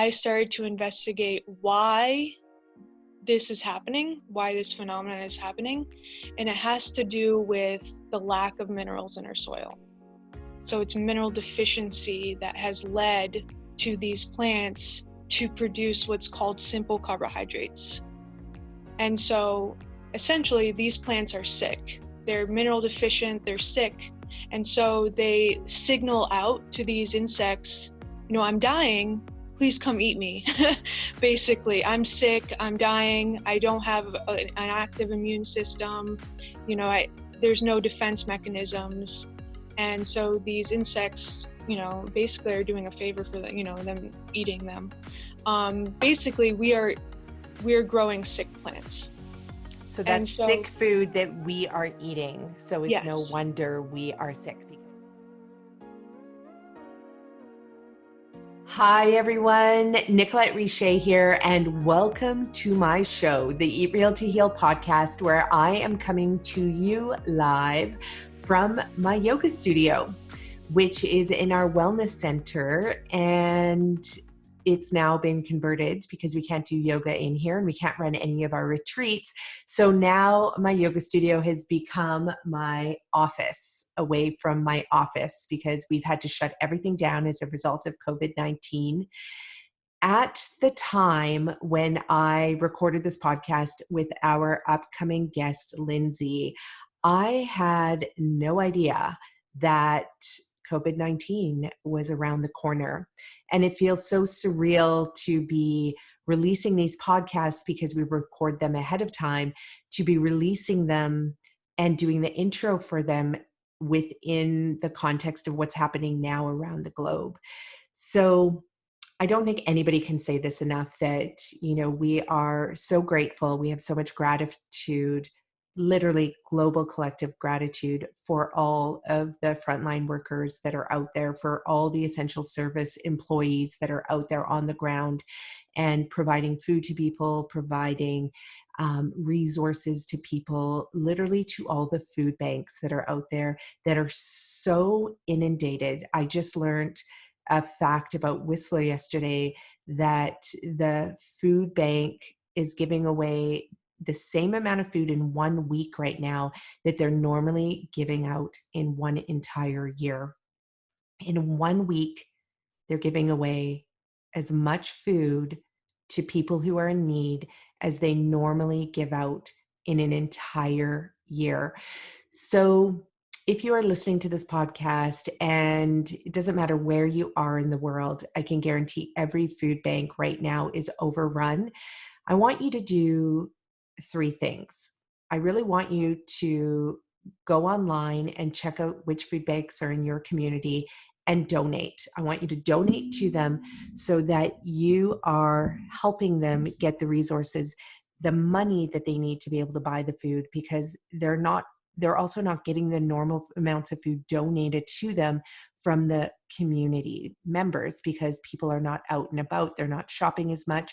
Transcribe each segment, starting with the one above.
I started to investigate why this is happening, why this phenomenon is happening, and it has to do with the lack of minerals in our soil. So it's mineral deficiency that has led to these plants to produce what's called simple carbohydrates. And so essentially these plants are sick. They're mineral deficient, they're sick. And so they signal out to these insects, I'm dying, please come eat me. Basically, I'm sick, I'm dying, I don't have an active immune system, there's no defense mechanisms. And so these insects, basically are doing a favor for them eating them. Basically, we're growing sick plants. So that's sick food that we are eating. So it's no wonder we are sick. Hi, everyone. Nicolette Richer here, and welcome to my show, the Eat Real to Heal podcast, where I am coming to you live from my yoga studio, which is in our wellness center. And it's now been converted because we can't do yoga in here and we can't run any of our retreats. So now my yoga studio has become my office, away from my office, because we've had to shut everything down as a result of COVID-19. At the time when I recorded this podcast with our upcoming guest, Lindsay, I had no idea that COVID-19 was around the corner. And it feels so surreal to be releasing these podcasts because we record them ahead of time, to be releasing them and doing the intro for them within the context of what's happening now around the globe. So I don't think anybody can say this enough that, we are so grateful. We have so much gratitude, literally global collective gratitude, for all of the frontline workers that are out there, for all the essential service employees that are out there on the ground and providing food to people, providing resources to people, literally to all the food banks that are out there that are so inundated. I just learned a fact about Whistler yesterday that the food bank is giving away the same amount of food in 1 week right now that they're normally giving out in one entire year. In 1 week, they're giving away as much food to people who are in need as they normally give out in an entire year. So if you are listening to this podcast, and it doesn't matter where you are in the world, I can guarantee every food bank right now is overrun. I want you to do 3 things. I really want you to go online and check out which food banks are in your community and donate. I want you to donate to them so that you are helping them get the resources, the money that they need to be able to buy the food, because they're also not getting the normal amounts of food donated to them from the community members, because people are not out and about, they're not shopping as much,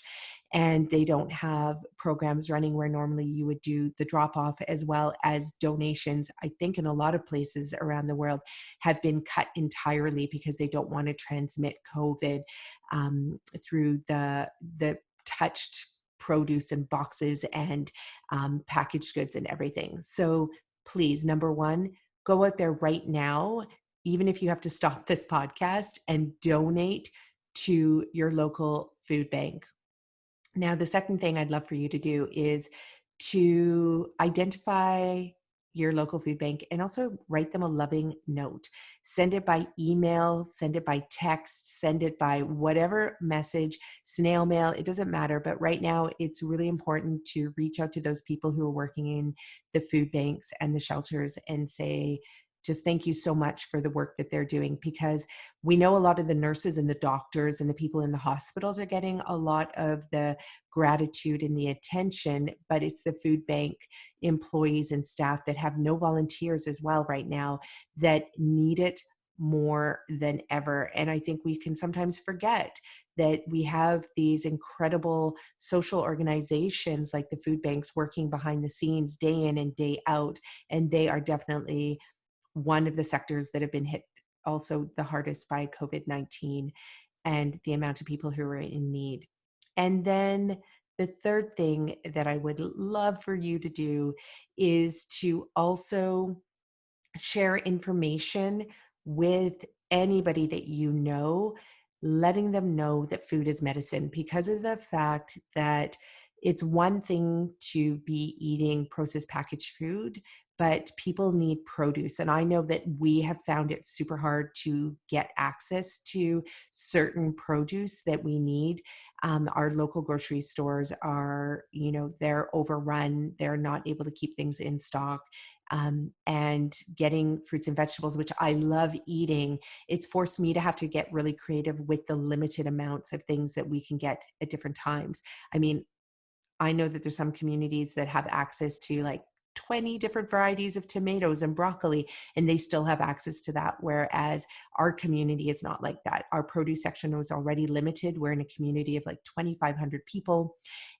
and they don't have programs running where normally you would do the drop-off, as well as donations. I think in a lot of places around the world have been cut entirely because they don't want to transmit COVID through the touched produce and boxes and packaged goods and everything. So please, number 1, go out there right now, even if you have to stop this podcast, and donate to your local food bank. Now, the second thing I'd love for you to do is to identify your local food bank and also write them a loving note. Send it by email, send it by text, send it by whatever message, snail mail, it doesn't matter. But right now, it's really important to reach out to those people who are working in the food banks and the shelters and say, just thank you so much for the work that they're doing, because we know a lot of the nurses and the doctors and the people in the hospitals are getting a lot of the gratitude and the attention, but it's the food bank employees and staff that have no volunteers as well right now that need it more than ever. And I think we can sometimes forget that we have these incredible social organizations like the food banks working behind the scenes day in and day out, and they are definitely one of the sectors that have been hit also the hardest by COVID-19. and the amount of people who are in need. And then the third thing that I would love for you to do is to also share information with anybody that you know, letting them know that food is medicine, because of the fact that it's one thing to be eating processed packaged food, but people need produce. And I know that we have found it super hard to get access to certain produce that we need. Our local grocery stores are, they're overrun. They're not able to keep things in stock. And getting fruits and vegetables, which I love eating, it's forced me to have to get really creative with the limited amounts of things that we can get at different times. I mean, I know that there's some communities that have access to like 20 different varieties of tomatoes and broccoli, and they still have access to that. Whereas our community is not like that. Our produce section was already limited. We're in a community of like 2,500 people.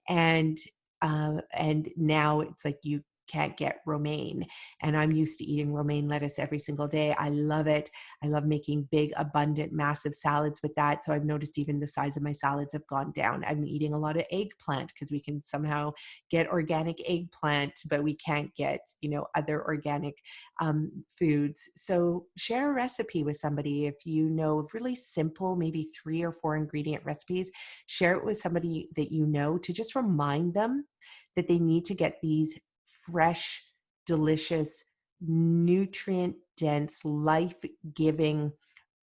And now it's like you can't get romaine. And I'm used to eating romaine lettuce every single day. I love it. I love making big, abundant, massive salads with that. So I've noticed even the size of my salads have gone down. I'm eating a lot of eggplant because we can somehow get organic eggplant, but we can't get, other organic foods. So share a recipe with somebody. If you know of really simple, maybe 3 or 4 ingredient recipes, share it with somebody that you know to just remind them that they need to get these fresh, delicious, nutrient-dense, life-giving,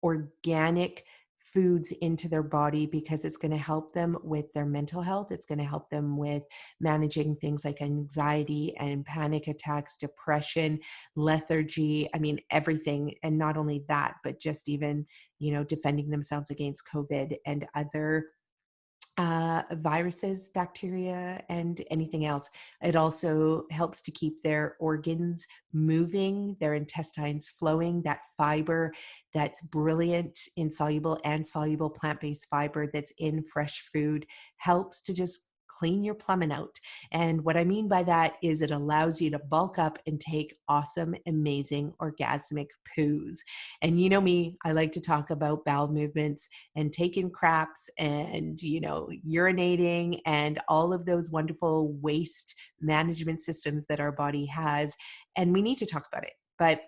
organic foods into their body, because it's going to help them with their mental health. It's going to help them with managing things like anxiety and panic attacks, depression, lethargy. I mean, everything. And not only that, but just even, defending themselves against COVID and other viruses, bacteria, and anything else. It also helps to keep their organs moving, their intestines flowing, that fiber that's brilliant, insoluble and soluble plant-based fiber that's in fresh food helps to just clean your plumbing out. And what I mean by that is it allows you to bulk up and take awesome, amazing, orgasmic poos. And you know me, I like to talk about bowel movements and taking craps and, urinating and all of those wonderful waste management systems that our body has. And we need to talk about it. But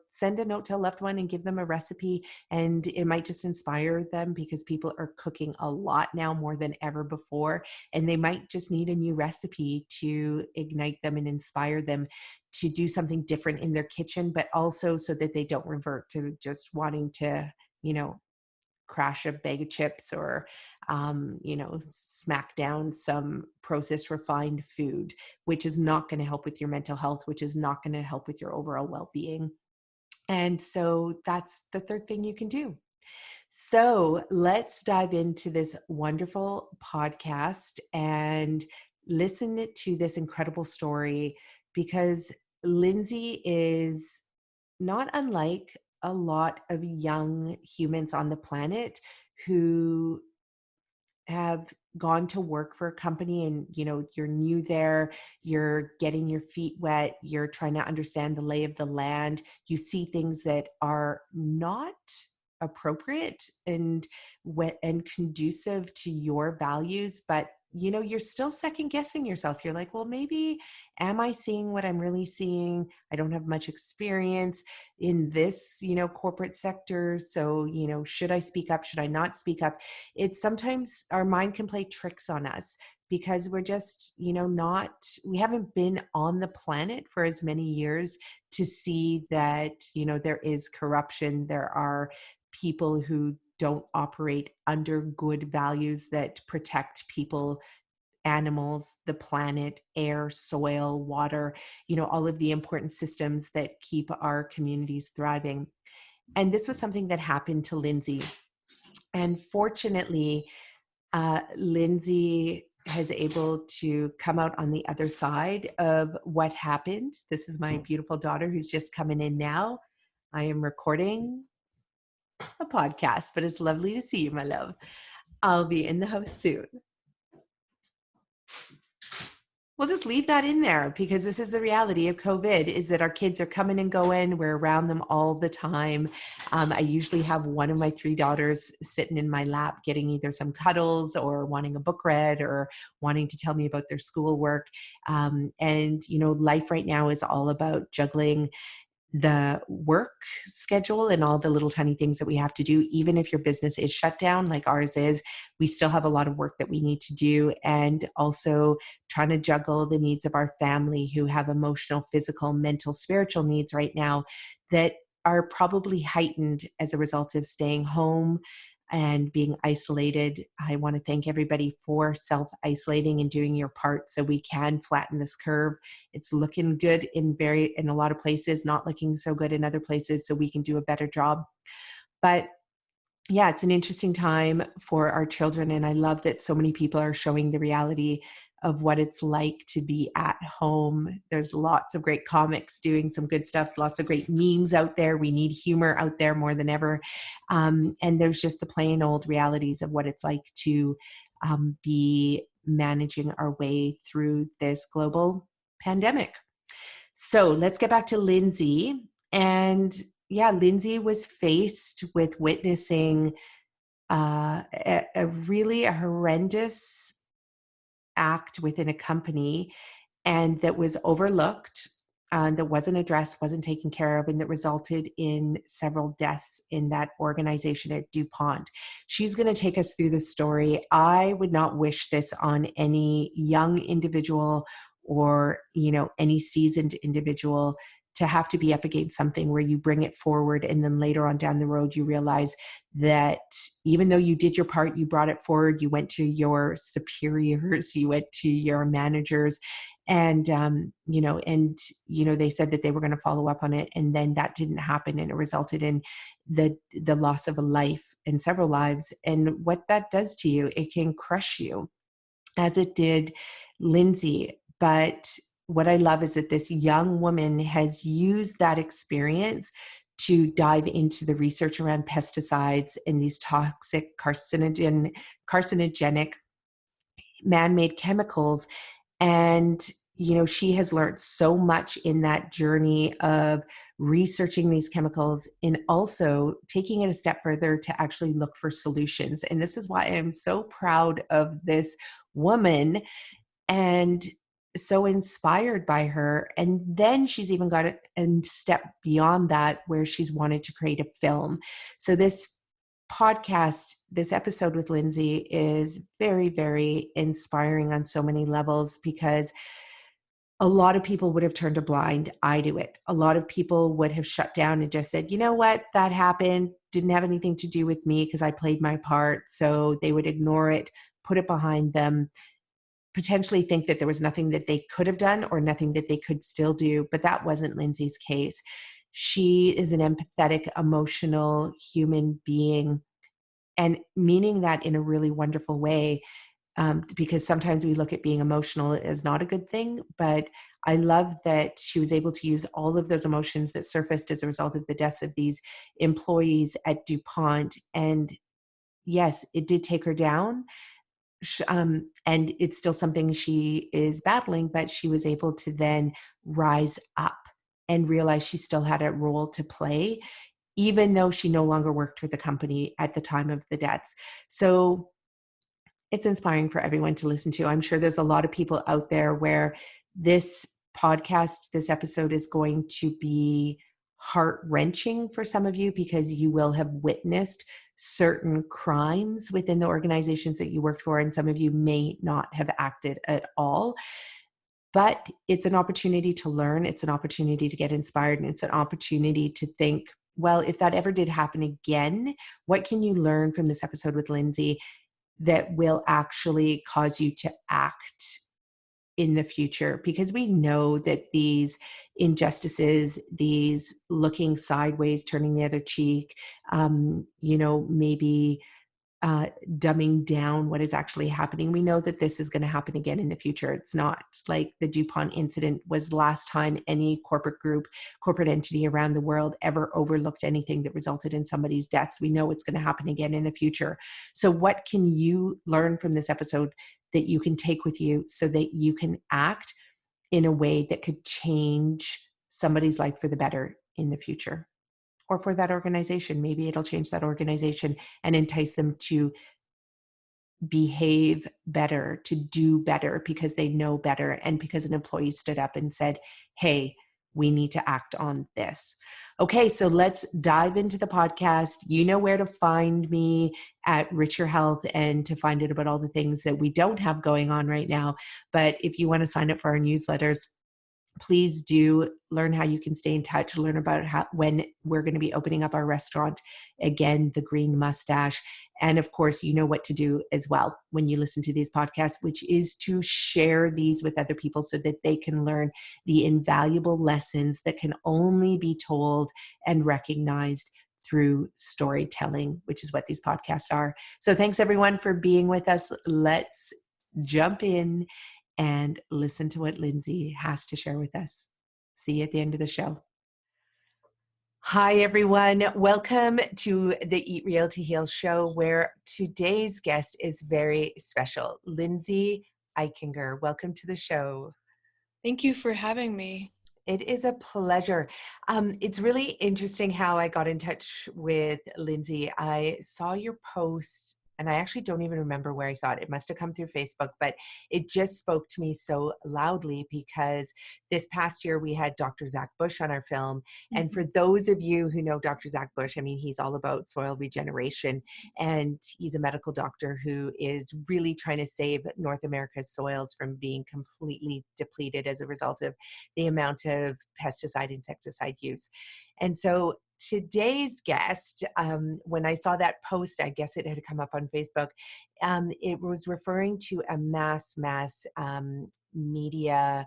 send a note to a loved one and give them a recipe, and it might just inspire them, because people are cooking a lot now, more than ever before, and they might just need a new recipe to ignite them and inspire them to do something different in their kitchen, but also so that they don't revert to just wanting to, crash a bag of chips or, smack down some processed refined food, which is not going to help with your mental health, which is not going to help with your overall well-being. And so that's the third thing you can do. So let's dive into this wonderful podcast and listen to this incredible story, because Lindsay is not unlike a lot of young humans on the planet who have gone to work for a company, and you're new there, you're getting your feet wet, you're trying to understand the lay of the land, you see things that are not appropriate and conducive to your values, but you're still second guessing yourself. You're like, well, maybe am I seeing what I'm really seeing? I don't have much experience in this, corporate sector. So, should I speak up? Should I not speak up? It's sometimes our mind can play tricks on us, because we're just, we haven't been on the planet for as many years to see that, there is corruption. There are people who don't operate under good values that protect people, animals, the planet, air, soil, water, all of the important systems that keep our communities thriving. And this was something that happened to Lindsay. And fortunately, Lindsay has able to come out on the other side of what happened. This is my beautiful daughter who's just coming in now. I am recording a podcast, but it's lovely to see you, my love. I'll be in the house soon. We'll just leave that in there because this is the reality of COVID, is that our kids are coming and going. We're around them all the time. I usually have one of my 3 daughters sitting in my lap getting either some cuddles or wanting a book read or wanting to tell me about their schoolwork. And, life right now is all about juggling the work schedule and all the little tiny things that we have to do. Even if your business is shut down like ours is, we still have a lot of work that we need to do, and also trying to juggle the needs of our family who have emotional, physical, mental, spiritual needs right now that are probably heightened as a result of staying home and being isolated. I want to thank everybody for self-isolating and doing your part so we can flatten this curve. It's looking good in a lot of places, not looking so good in other places, so we can do a better job. But yeah, it's an interesting time for our children. And I love that so many people are showing the reality of what it's like to be at home. There's lots of great comics doing some good stuff, lots of great memes out there. We need humor out there more than ever. And there's just the plain old realities of what it's like to be managing our way through this global pandemic. So let's get back to Lindsay. And yeah, Lindsay was faced with witnessing a really horrendous act within a company, and that was overlooked, that wasn't addressed, wasn't taken care of, and that resulted in several deaths in that organization at DuPont. She's going to take us through the story. I would not wish this on any young individual or, any seasoned individual, to have to be up against something where you bring it forward and then later on down the road you realize that even though you did your part, you brought it forward, you went to your superiors, you went to your managers, and they said that they were going to follow up on it, and then that didn't happen, and it resulted in the loss of a life and several lives. And what that does to you, it can crush you, as it did Lindsay. But what I love is that this young woman has used that experience to dive into the research around pesticides and these toxic carcinogenic man-made chemicals. And she has learned so much in that journey of researching these chemicals and also taking it a step further to actually look for solutions. And this is why I'm so proud of this woman and so inspired by her. And then she's even got a step beyond that, where she's wanted to create a film. So this podcast, this episode with Lindsay, is very, very inspiring on so many levels, because a lot of people would have turned a blind eye to it. A lot of people would have shut down and just said, you know what, that happened, didn't have anything to do with me because I played my part. So they would ignore it, put it behind them, potentially think that there was nothing that they could have done or nothing that they could still do. But that wasn't Lindsay's case. She is an empathetic, emotional human being, and meaning that in a really wonderful way, because sometimes we look at being emotional as not a good thing. But I love that she was able to use all of those emotions that surfaced as a result of the deaths of these employees at DuPont. And yes, it did take her down. And it's still something she is battling, but she was able to then rise up and realize she still had a role to play, even though she no longer worked for the company at the time of the deaths. So it's inspiring for everyone to listen to. I'm sure there's a lot of people out there where this podcast, this episode, is going to be heart-wrenching for some of you, because you will have witnessed certain crimes within the organizations that you worked for, and some of you may not have acted at all. But it's an opportunity to learn, it's an opportunity to get inspired, and it's an opportunity to think, well, if that ever did happen again, what can you learn from this episode with Lindsay that will actually cause you to act in the future? Because we know that these injustices, these looking sideways, turning the other cheek, maybe dumbing down what is actually happening. We know that this is going to happen again in the future. It's not like the DuPont incident was the last time any corporate group, corporate entity around the world ever overlooked anything that resulted in somebody's deaths. We know it's going to happen again in the future. So what can you learn from this episode that you can take with you so that you can act in a way that could change somebody's life for the better in the future? Or for that organization, maybe it'll change that organization and entice them to behave better, to do better because they know better, and because an employee stood up and said, hey, we need to act on this. Okay, so let's dive into the podcast. You know where to find me at Richer Health and to find out about all the things that we don't have going on right now. But if you want to sign up for our newsletters, please do learn how you can stay in touch, learn about when we're going to be opening up our restaurant again, the Green Mustache. And of course, you know what to do as well when you listen to these podcasts, which is to share these with other people so that they can learn the invaluable lessons that can only be told and recognized through storytelling, which is what these podcasts are. So thanks everyone for being with us. Let's jump in and listen to what Lindsay has to share with us. See you at the end of the show. Hi, everyone. Welcome to the Eat Real to Heal show, where today's guest is very special, Lindsay Aichinger. Welcome to the show. Thank you for having me. It is a pleasure. It's really interesting how I got in touch with Lindsay. I saw your post, and I actually don't even remember where I saw it. It must have come through Facebook, but it just spoke to me so loudly because this past year we had Dr. Zach Bush on our film. Mm-hmm. And for those of you who know Dr. Zach Bush, I mean, he's all about soil regeneration, and he's a medical doctor who is really trying to save North America's soils from being completely depleted as a result of the amount of pesticide, insecticide use. And so today's guest, when I saw that post, I guess it had come up on Facebook, it was referring to a mass media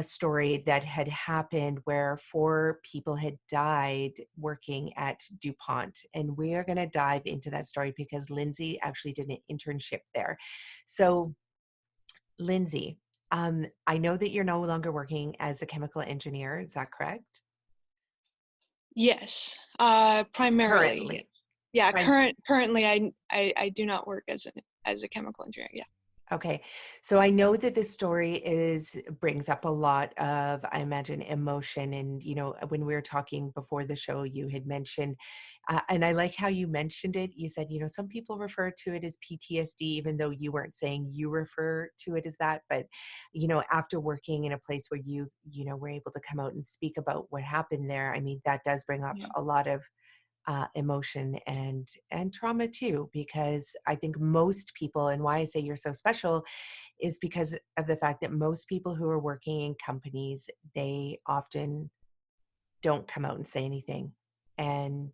story that had happened where 4 people had died working at DuPont. And we are going to dive into that story because Lindsay actually did an internship there. So Lindsay, I know that you're no longer working as a chemical engineer. Is that correct? Yes, primarily. Currently. Yeah, currently I do not work as a chemical engineer. Yeah. Okay. So I know that this story brings up a lot of, I imagine, emotion. And, you know, when we were talking before the show, you had mentioned, and I like how you mentioned it. You said, you know, some people refer to it as PTSD, even though you weren't saying you refer to it as that. But, you know, after working in a place where you know, were able to come out and speak about what happened there, I mean, that does bring up a lot of emotion and trauma too, because I think most people, and why I say you're so special is because of the fact that most people who are working in companies, they often don't come out and say anything, and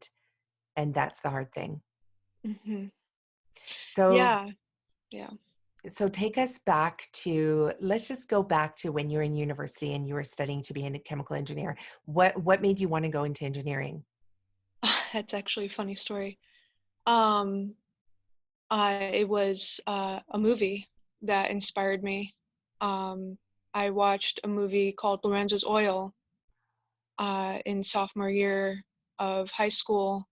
that's the hard thing. Mm-hmm. So yeah. So take us back to, let's just go back to when you were in university and you were studying to be a chemical engineer. What made you want to go into engineering? That's actually a funny story. It was a movie that inspired me. I watched a movie called Lorenzo's Oil in sophomore year of high school,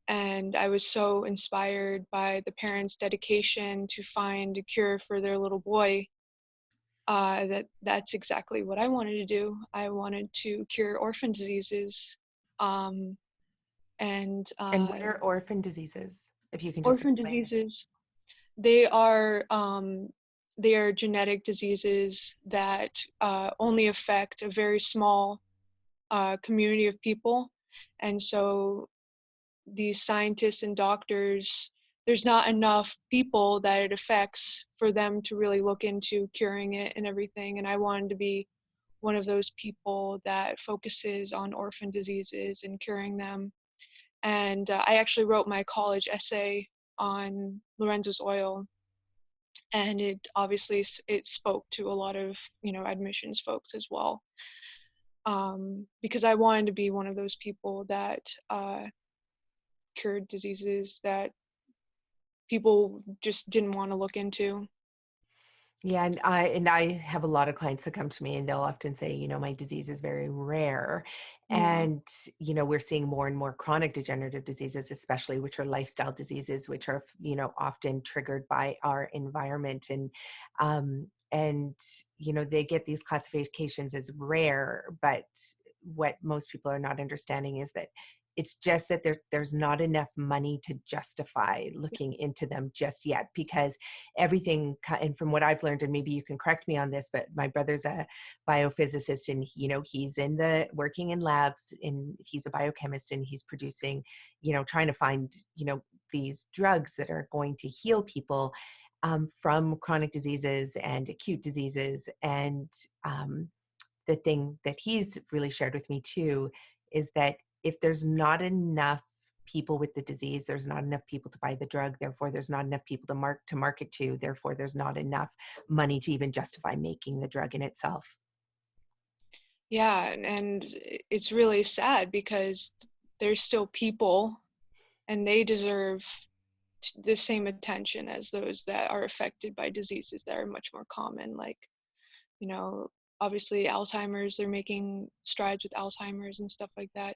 and I was so inspired by the parents' dedication to find a cure for their little boy. That's exactly what I wanted to do. I wanted to cure orphan diseases. And what are orphan diseases, if you can just Orphan explain diseases, they are genetic diseases that only affect a very small community of people. And so these scientists and doctors, there's not enough people that it affects for them to really look into curing it and everything. And I wanted to be one of those people that focuses on orphan diseases and curing them. And I actually wrote my college essay on Lorenzo's Oil, and it obviously it spoke to a lot of, you know, admissions folks as well, because I wanted to be one of those people that cured diseases that people just didn't want to look into. Yeah, and I have a lot of clients that come to me and they'll often say, my disease is very rare. Yeah. And, we're seeing more and more chronic degenerative diseases, especially which are lifestyle diseases, which are, often triggered by our environment. And, they get these classifications as rare, but what most people are not understanding is that it's just that there's not enough money to justify looking into them just yet, because everything, and from what I've learned, and maybe you can correct me on this, but my brother's a biophysicist, and he's working in labs, and he's a biochemist, and he's producing, trying to find these drugs that are going to heal people from chronic diseases and acute diseases. And the thing that he's really shared with me too is that if there's not enough people with the disease, there's not enough people to buy the drug, therefore there's not enough people to market to, therefore there's not enough money to even justify making the drug in itself. Yeah, and it's really sad because there's still people and they deserve the same attention as those that are affected by diseases that are much more common, like, you know, obviously Alzheimer's, they're making strides with Alzheimer's and stuff like that,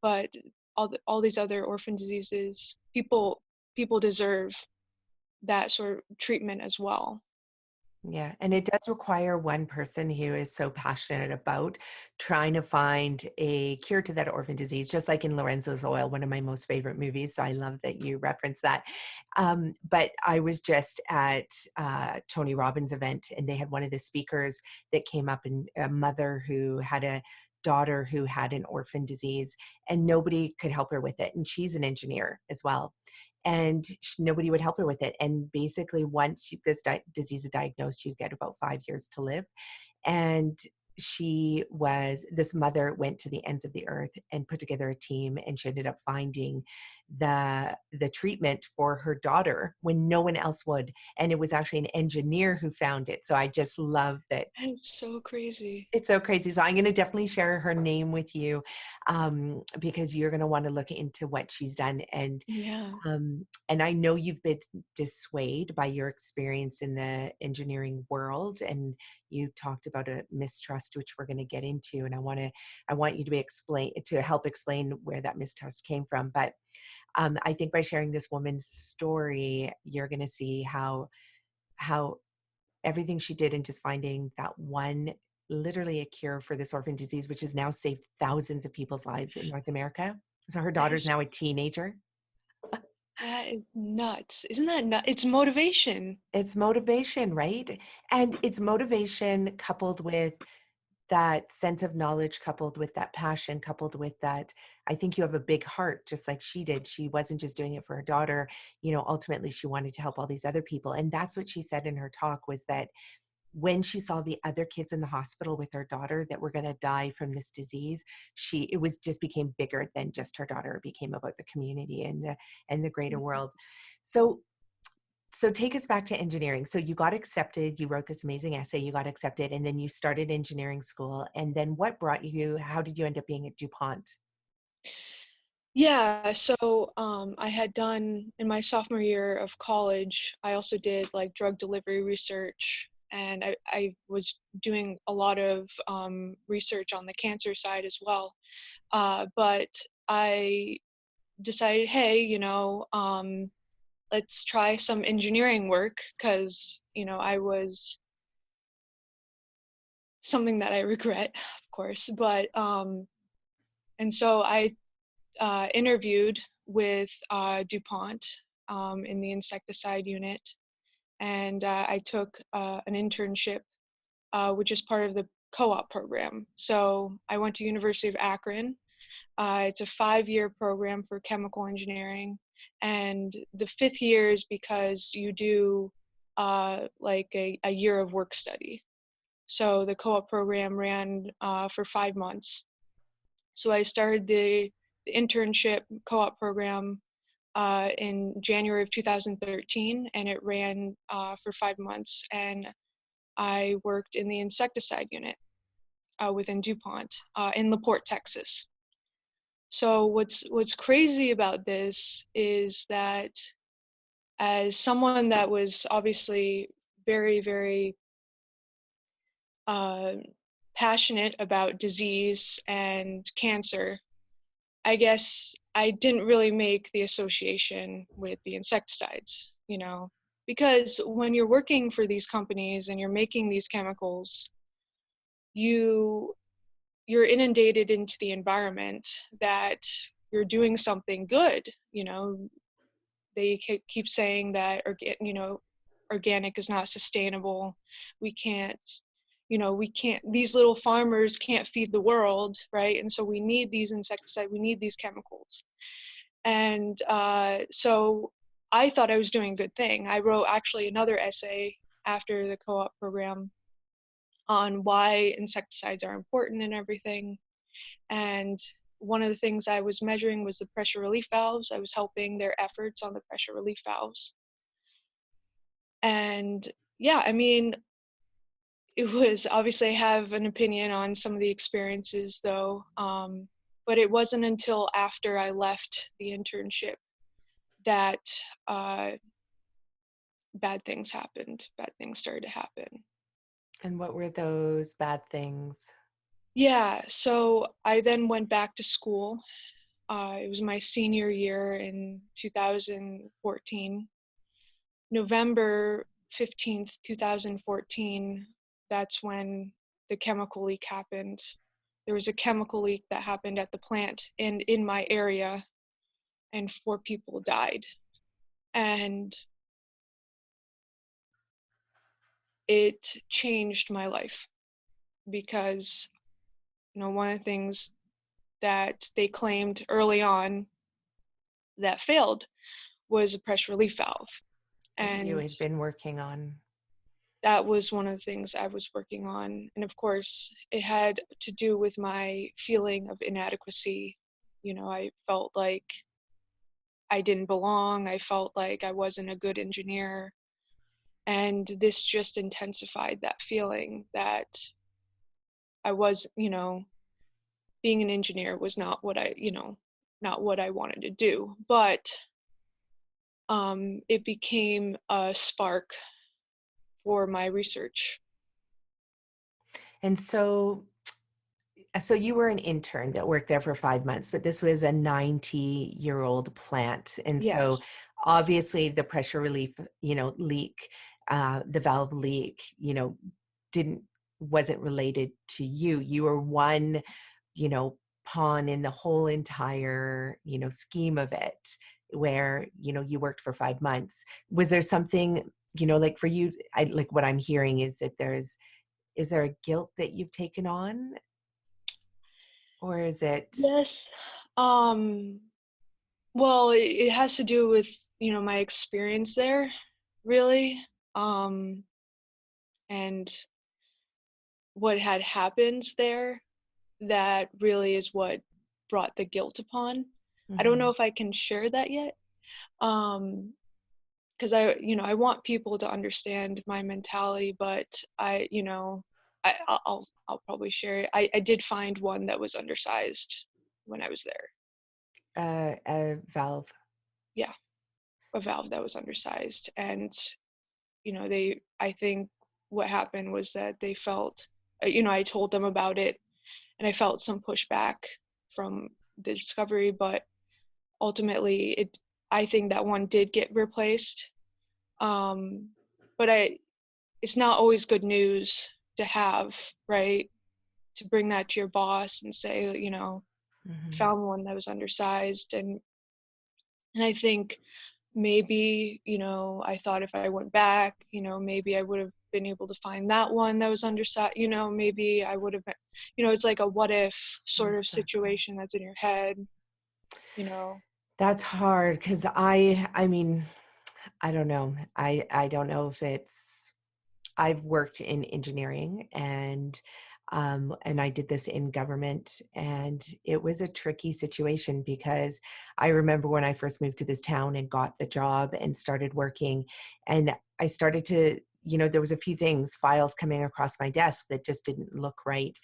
but all these other orphan diseases, people deserve that sort of treatment as well. Yeah, and it does require one person who is so passionate about trying to find a cure to that orphan disease, just like in Lorenzo's Oil, one of my most favorite movies. So I love that you reference that. But I was just at Tony Robbins' event, and they had one of the speakers that came up, and a mother who had a daughter who had an orphan disease, and nobody could help her with it. And she's an engineer as well, and nobody would help her with it. And basically, once this disease is diagnosed, you get about 5 years to live. And this mother went to the ends of the earth and put together a team, and she ended up finding the treatment for her daughter when no one else would. And it was actually an engineer who found it. So I just love that. It's so crazy. It's so crazy. So I'm going to definitely share her name with you, because you're going to want to look into what she's done. Yeah. And I know you've been dissuaded by your experience in the engineering world, and you talked about a mistrust, which we're going to get into. And I want you to help explain where that mistrust came from. But I think by sharing this woman's story, you're going to see how everything she did in just finding that one, literally a cure for this orphan disease, which has now saved thousands of people's lives in North America. So her That daughter's is now a teenager. that is nuts. Isn't that nuts? It's motivation. It's motivation, right? And it's motivation coupled with that sense of knowledge, coupled with that passion, coupled with that. I think you have a big heart, just like she did. She wasn't just doing it for her daughter. Ultimately, she wanted to help all these other people. And that's what she said in her talk, was that when she saw the other kids in the hospital with her daughter that were going to die from this disease, it was just became bigger than just her daughter. It became about the community and the greater world. So take us back to engineering. So you got accepted, you wrote this amazing essay, you got accepted, and then you started engineering school. And then how did you end up being at DuPont? Yeah, so I had done in my sophomore year of college, I also did like drug delivery research, and I was doing a lot of research on the cancer side as well. But I decided, hey, let's try some engineering work, because, I was something that I regret, of course. But and so I interviewed with DuPont in the insecticide unit, and I took an internship, which is part of the co-op program. So I went to University of Akron. It's a 5-year program for chemical engineering, and the 5th year is because you do like a year of work study. So the co-op program ran for 5 months. So I started the internship co-op program in January of 2013, and it ran for 5 months. And I worked in the insecticide unit within DuPont in LaPorte, Texas. So what's crazy about this is that as someone that was obviously very, very passionate about disease and cancer, I guess I didn't really make the association with the insecticides, because when you're working for these companies and you're making these chemicals, you're inundated into the environment that you're doing something good. They keep saying that organic is not sustainable. We can't, these little farmers can't feed the world, right? And so we need these insecticides, we need these chemicals. And so I thought I was doing a good thing. I wrote actually another essay after the co-op program on why insecticides are important and everything. And one of the things I was measuring was the pressure relief valves. I was helping their efforts on the pressure relief valves. And yeah, I mean, it was obviously I have an opinion on some of the experiences though, but it wasn't until after I left the internship that bad things happened. Bad things started to happen. And what were those bad things? Yeah, so I then went back to school. It was my senior year in 2014. November 15th, 2014, that's when the chemical leak happened. There was a chemical leak that happened at the plant and in my area, and 4 people died. And it changed my life because, one of the things that they claimed early on that failed was a pressure relief valve. That you And had been working on. that was one of the things I was working on. And of course, it had to do with my feeling of inadequacy. I felt like I didn't belong. I felt like I wasn't a good engineer. And this just intensified that feeling that I was, being an engineer was not what not what I wanted to do. But it became a spark for my research. And so you were an intern that worked there for 5 months, but this was a 90-year-old plant. And Yes. so obviously the pressure relief, leak, the valve leak, wasn't related to you. You were one, pawn in the whole entire, scheme of it, where, you worked for 5 months. Was there something, like for you, like what I'm hearing is that is there a guilt that you've taken on? Or is it? Yes. Well, it has to do with, my experience there, really. And what had happened there that really is what brought the guilt upon. I don't know Mhm. if I can share that yet. Because I want people to understand my mentality, but I'll probably share it. I did find one that was undersized when I was there. A valve. Yeah, a valve that was undersized. And I think what happened was that they felt, I told them about it and I felt some pushback from the discovery, but ultimately I think that one did get replaced. But it's not always good news to have, right? To bring that to your boss and say, Mhm. found one that was undersized. And I think maybe, I thought if I went back, maybe I would have been able to find that one that was undersized, maybe I would have been, it's like a what if sort of Exactly. situation that's in your head. That's hard because I mean, I don't know. I don't know if it's I've worked in engineering and I did this in government, and it was a tricky situation because I remember when I first moved to this town and got the job and started working, and I started to there was a few things, files coming across my desk that just didn't look right.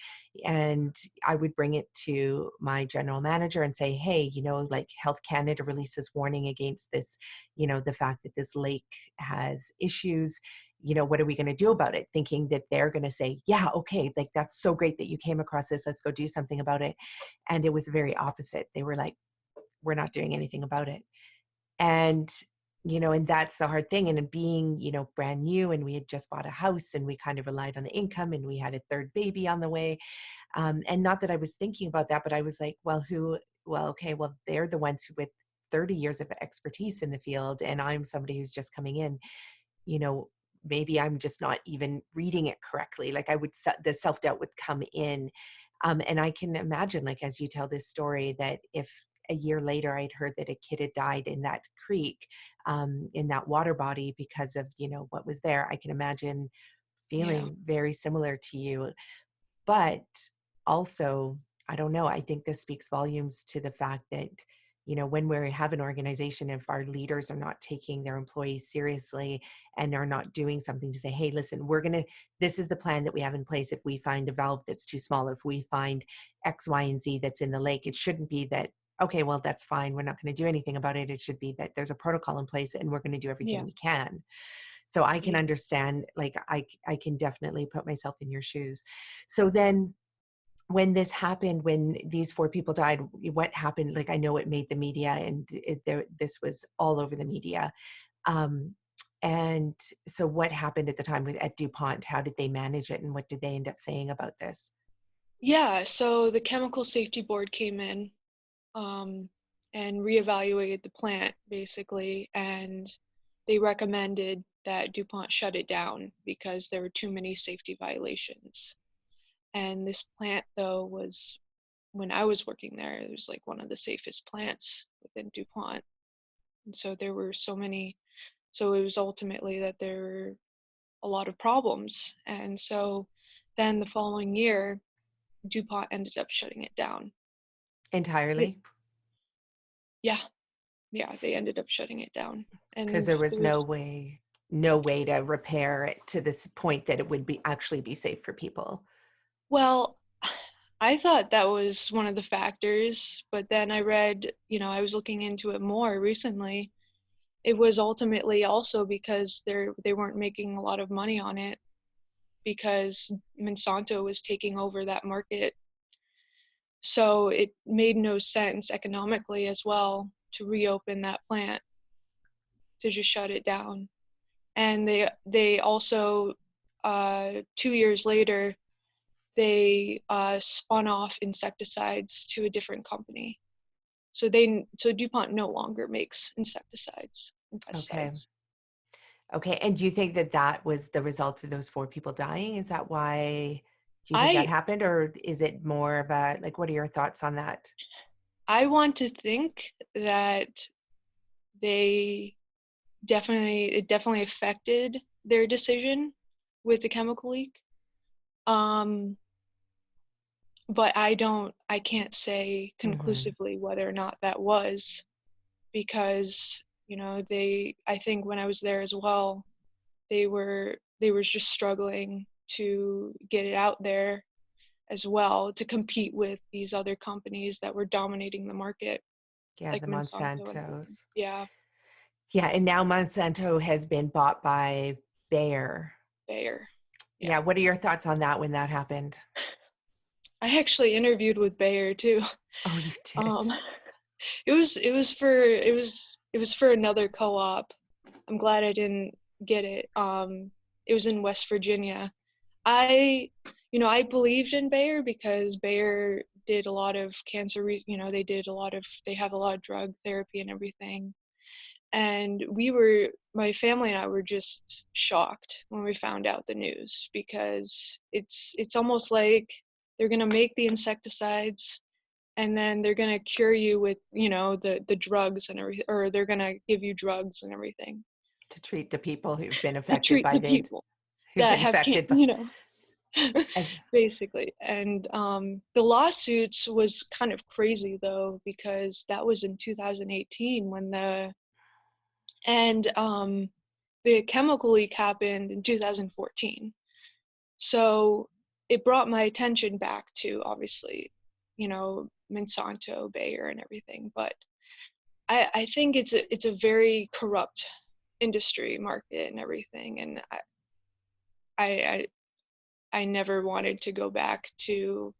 And I would bring it to my general manager and say, hey, like Health Canada releases warning against this, the fact that this lake has issues. What are we going to do about it? Thinking that they're going to say, yeah, okay, like that's so great that you came across this. Let's go do something about it. And it was very opposite. They were like, we're not doing anything about it. And and that's the hard thing. And being, brand new, and we had just bought a house, and we kind of relied on the income, and we had a third baby on the way. And not that I was thinking about that, but I was like, well, they're the ones who with 30 years of expertise in the field, and I'm somebody who's just coming in, maybe I'm just not even reading it correctly. Like the self-doubt would come in. And I can imagine, like, as you tell this story, that if a year later I'd heard that a kid had died in that creek, in that water body because of, what was there, I can imagine feeling very similar to you. But also, I don't know, I think this speaks volumes to the fact that, when we have an organization, if our leaders are not taking their employees seriously and are not doing something to say, hey, listen, this is the plan that we have in place. If we find a valve that's too small, if we find X, Y, and Z that's in the lake, it shouldn't be that, okay, well, that's fine, we're not going to do anything about it. It should be that there's a protocol in place and we're going to do everything we can. So I can understand, like, I can definitely put myself in your shoes. So then when this happened, when these 4 people died, what happened? Like, I know it made the media, and this was all over the media. And so what happened at the time at DuPont? How did they manage it, and what did they end up saying about this? Yeah, so the Chemical Safety Board came in and reevaluated the plant, basically, and they recommended that DuPont shut it down because there were too many safety violations. And this plant, though, was, when I was working there, it was like one of the safest plants within DuPont. And so there were so it was ultimately that there were a lot of problems. And so then the following year, DuPont ended up shutting it down. Entirely? Yeah, they ended up shutting it down. Because there was no way to repair it to this point that it would actually be safe for people. Well, I thought that was one of the factors, but then I read, I was looking into it more recently. It was ultimately also because they weren't making a lot of money on it because Monsanto was taking over that market. So it made no sense economically as well to reopen that plant, to just shut it down. And they also 2 years later, they spun off insecticides to a different company. So DuPont no longer makes insecticides and pesticides. Okay. And do you think that was the result of those 4 people dying? Is that why? Do you think that happened, or is it more of a, like, what are your thoughts on that? I want to think that it definitely affected their decision with the chemical leak. But I can't say conclusively whether or not that was, because, I think when I was there as well, they were just struggling to get it out there as well, to compete with these other companies that were dominating the market. Yeah, like the Monsanto's. Yeah. Yeah, and now Monsanto has been bought by Bayer. Yeah, what are your thoughts on that when that happened? I actually interviewed with Bayer too. Oh, you did? It was for another co-op. I'm glad I didn't get it. It was in West Virginia. I believed in Bayer because Bayer did a lot of cancer, they have a lot of drug therapy and everything. And my family and I were just shocked when we found out the news, because it's almost like they're going to make the insecticides and then they're going to cure you with, the drugs and everything, or they're going to give you drugs and everything. To treat the people who've been To affected treat by the people who've that been have, affected by, basically. And the lawsuits was kind of crazy though, because that was in 2018 and the chemical leak happened in 2014. So it brought my attention back to, obviously, Monsanto, Bayer, and everything. But I think it's a very corrupt industry, market, and everything. And I never wanted to go back to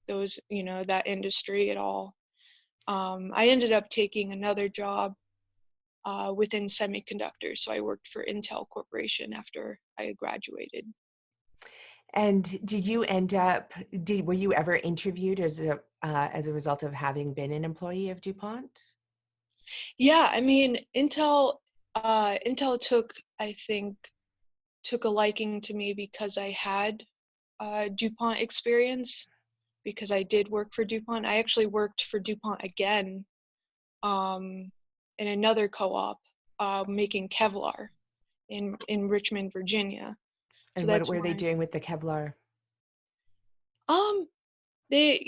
those, that industry at all. I ended up taking another job within semiconductors. So I worked for Intel Corporation after I graduated. And did you end up, were you ever interviewed as a result of having been an employee of DuPont? Yeah, I mean, Intel took a liking to me because I had DuPont experience, because I did work for DuPont. I actually worked for DuPont again in another co-op making Kevlar in Richmond, Virginia. So And what that's were they why doing with the Kevlar? they,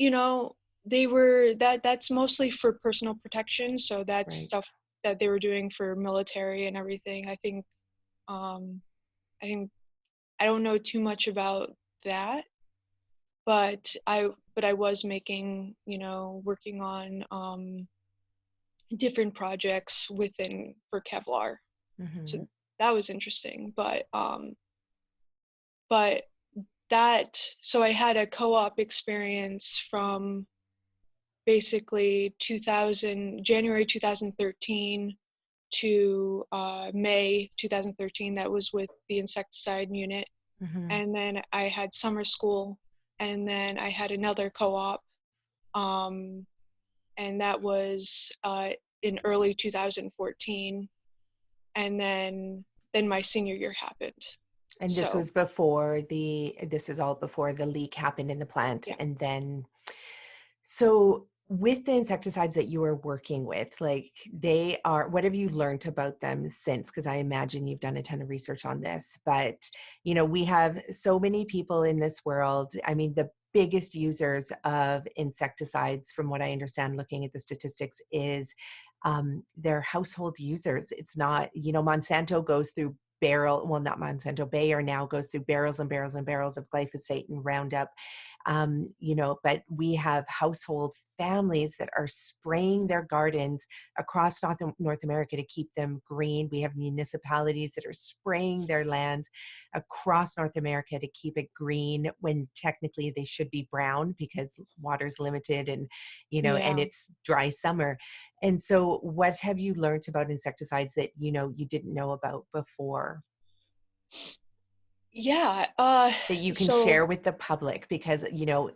they were that's mostly for personal protection. So that's Right. stuff that they were doing for military and everything. I think I don't know too much about that, but I was making, working on different projects for Kevlar. Mm-hmm. So that was interesting. But so I had a co-op experience from basically January 2013 to May 2013. That was with the insecticide unit. Mm-hmm. And then I had summer school, and then I had another co-op, and that was in early 2014. And then my senior year happened. And this So was this is all before the leak happened in the plant. yeah. And then, so with the insecticides that you are working with, like what have you learned about them since? Because I imagine you've done a ton of research on this, but we have so many people in this world. I mean, the biggest users of insecticides, from what I understand, looking at the statistics, is they're household users. It's not, Monsanto goes through not Monsanto, Bayer now goes through barrels and barrels and barrels of glyphosate and Roundup. But we have household families that are spraying their gardens across North America to keep them green. We have municipalities that are spraying their land across North America to keep it green, when technically they should be brown because water's limited and, and it's dry summer. And so what have you learned about insecticides that, you didn't know about before? Yeah. That you can So share with the public, because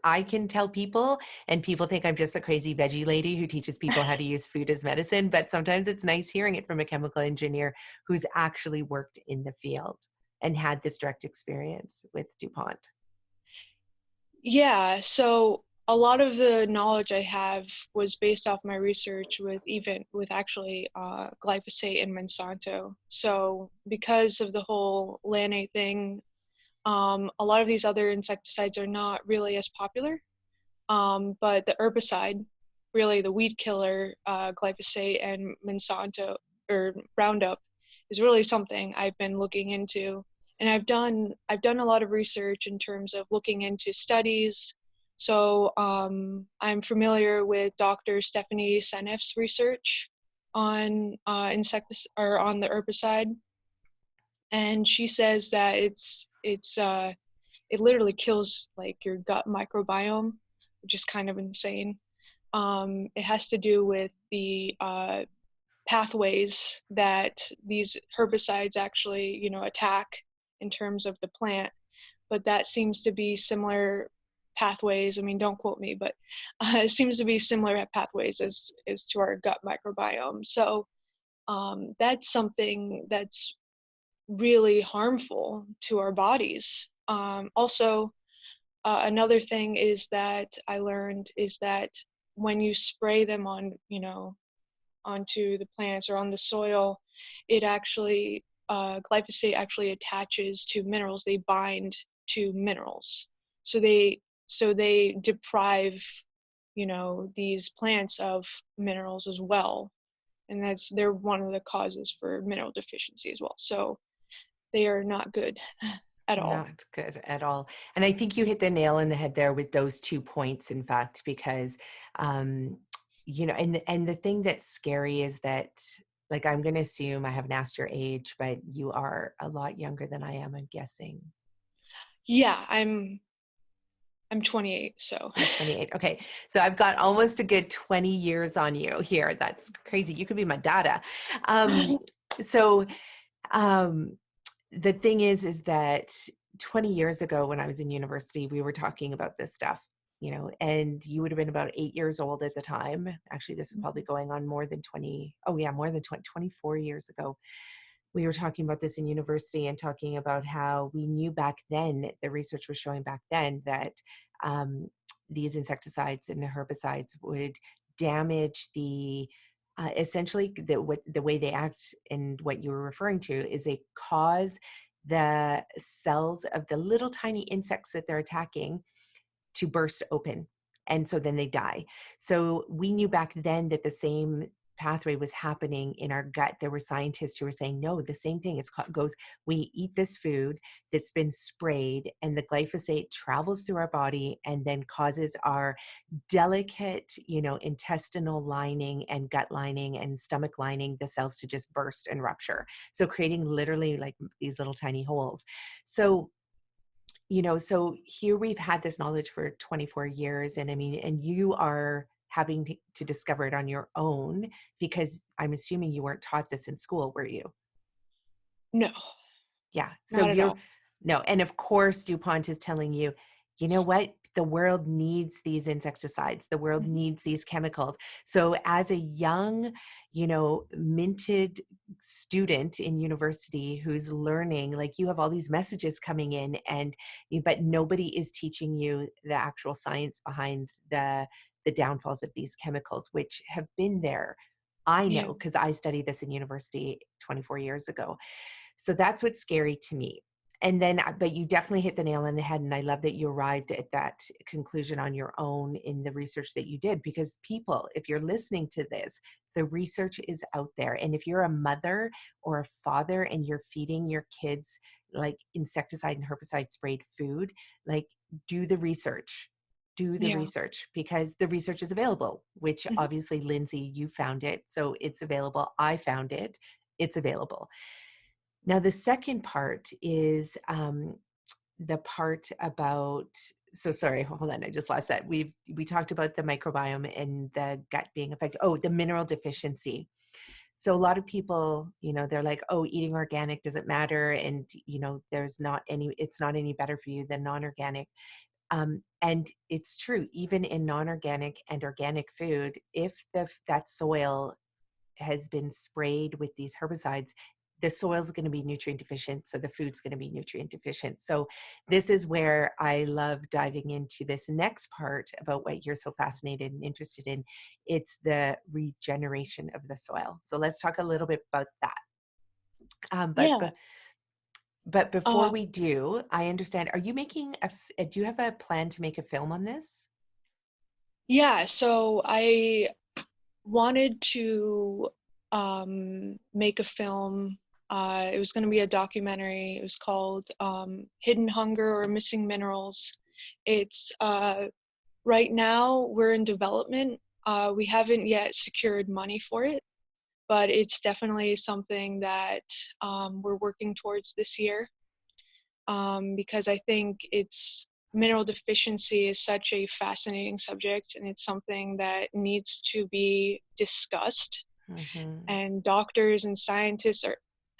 I can tell people and people think I'm just a crazy veggie lady who teaches people how to use food as medicine, but sometimes it's nice hearing it from a chemical engineer who's actually worked in the field and had this direct experience with DuPont. yeah, so a lot of the knowledge I have was based off my research with actually glyphosate and Monsanto. So because of the whole lanate thing, a lot of these other insecticides are not really as popular. But the herbicide, really the weed killer, glyphosate and Monsanto or Roundup, is really something I've been looking into. And I've done a lot of research in terms of looking into studies. So I'm familiar with Dr. Stephanie Seneff's research on on the herbicide, and she says that it literally kills like your gut microbiome, which is kind of insane. It has to do with the pathways that these herbicides actually, attack in terms of the plant. But that seems to be similar pathways. I mean, don't quote me, but it seems to be similar pathways as to our gut microbiome. So that's something that's really harmful to our bodies. Also, another thing is that I learned is that when you spray them onto the plants or on the soil, it actually glyphosate actually attaches to minerals. They bind to minerals, so they deprive these plants of minerals as well, and they're one of the causes for mineral deficiency as well. So they are not good at all. Not good at all. And I think you hit the nail on the head there with those 2 points, in fact, because, um, and the thing that's scary is that, like, I'm going to assume, I haven't asked your age, but you are a lot younger than I am, I'm guessing. Yeah, I'm 28, so. You're 28. Okay. So I've got almost a good 20 years on you here. That's crazy. You could be my dada. So, um, the thing is that 20 years ago when I was in university, we were talking about this stuff, and you would have been about 8 years old at the time. Actually, this is probably going on more than 20. Oh yeah, more than 20, 24 years ago. We were talking about this in university and talking about how we knew back then, the research was showing back then that um, these insecticides and herbicides would damage essentially the way they act, and what you were referring to is they cause the cells of the little tiny insects that they're attacking to burst open. And so then they die. So we knew back then that the same pathway was happening in our gut. There were scientists who were saying, no, the same thing. We eat this food that's been sprayed, and the glyphosate travels through our body and then causes our delicate, intestinal lining and gut lining and stomach lining, the cells to just burst and rupture. So creating literally like these little tiny holes. So so here we've had this knowledge for 24 years. And I mean, and you are having to discover it on your own, because I'm assuming you weren't taught this in school, were you? No, Yeah. So not at all. no. And of course, DuPont is telling you, you know what? The world needs these insecticides. The world needs these chemicals. So as a young, minted student in university who's learning, like, you have all these messages coming in, but nobody is teaching you the actual science behind the downfalls of these chemicals, which have been there. I Yeah. know, because I studied this in university 24 years ago. So that's what's scary to me. And then, but you definitely hit the nail on the head. And I love that you arrived at that conclusion on your own in the research that you did, because people, if you're listening to this, the research is out there. And if you're a mother or a father and you're feeding your kids like insecticide and herbicide sprayed food, like, do the research. Do the Yeah. research, because the research is available, which obviously, Lindsay, you found it. So it's available. I found it. It's available. Now, the second part is the part about, so sorry, hold on, I just lost that. We talked about the microbiome and the gut being affected. Oh, the mineral deficiency. So a lot of people, they're like, oh, eating organic doesn't matter. And, it's not any better for you than non-organic. And it's true, even in non-organic and organic food, if that soil has been sprayed with these herbicides, the soil is going to be nutrient deficient. So the food's going to be nutrient deficient. So this is where I love diving into this next part about what you're so fascinated and interested in. It's the regeneration of the soil. So let's talk a little bit about that. But before Uh, we do, I understand, are you making do you have a plan to make a film on this? yeah, so I wanted to make a film. It was going to be a documentary. It was called Hidden Hunger or Missing Minerals. It's right now we're in development. We haven't yet secured money for it, but it's definitely something that we're working towards this year, because I think mineral deficiency is such a fascinating subject, and it's something that needs to be discussed. And doctors and scientists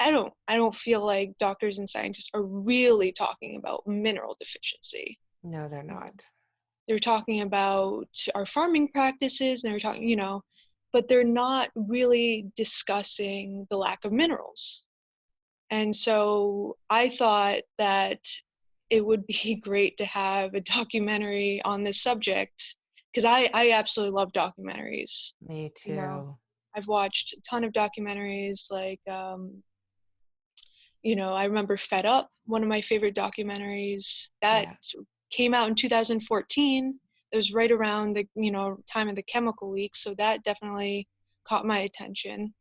I don't feel like doctors and scientists are really talking about mineral deficiency. No, they're not. They're talking about our farming practices, and they're talking, but they're not really discussing the lack of minerals. And so I thought that it would be great to have a documentary on this subject, because I absolutely love documentaries. Me too. I've watched a ton of documentaries, like, I remember Fed Up, one of my favorite documentaries that came out in 2014. It was right around the, time of the chemical leak. So that definitely caught my attention.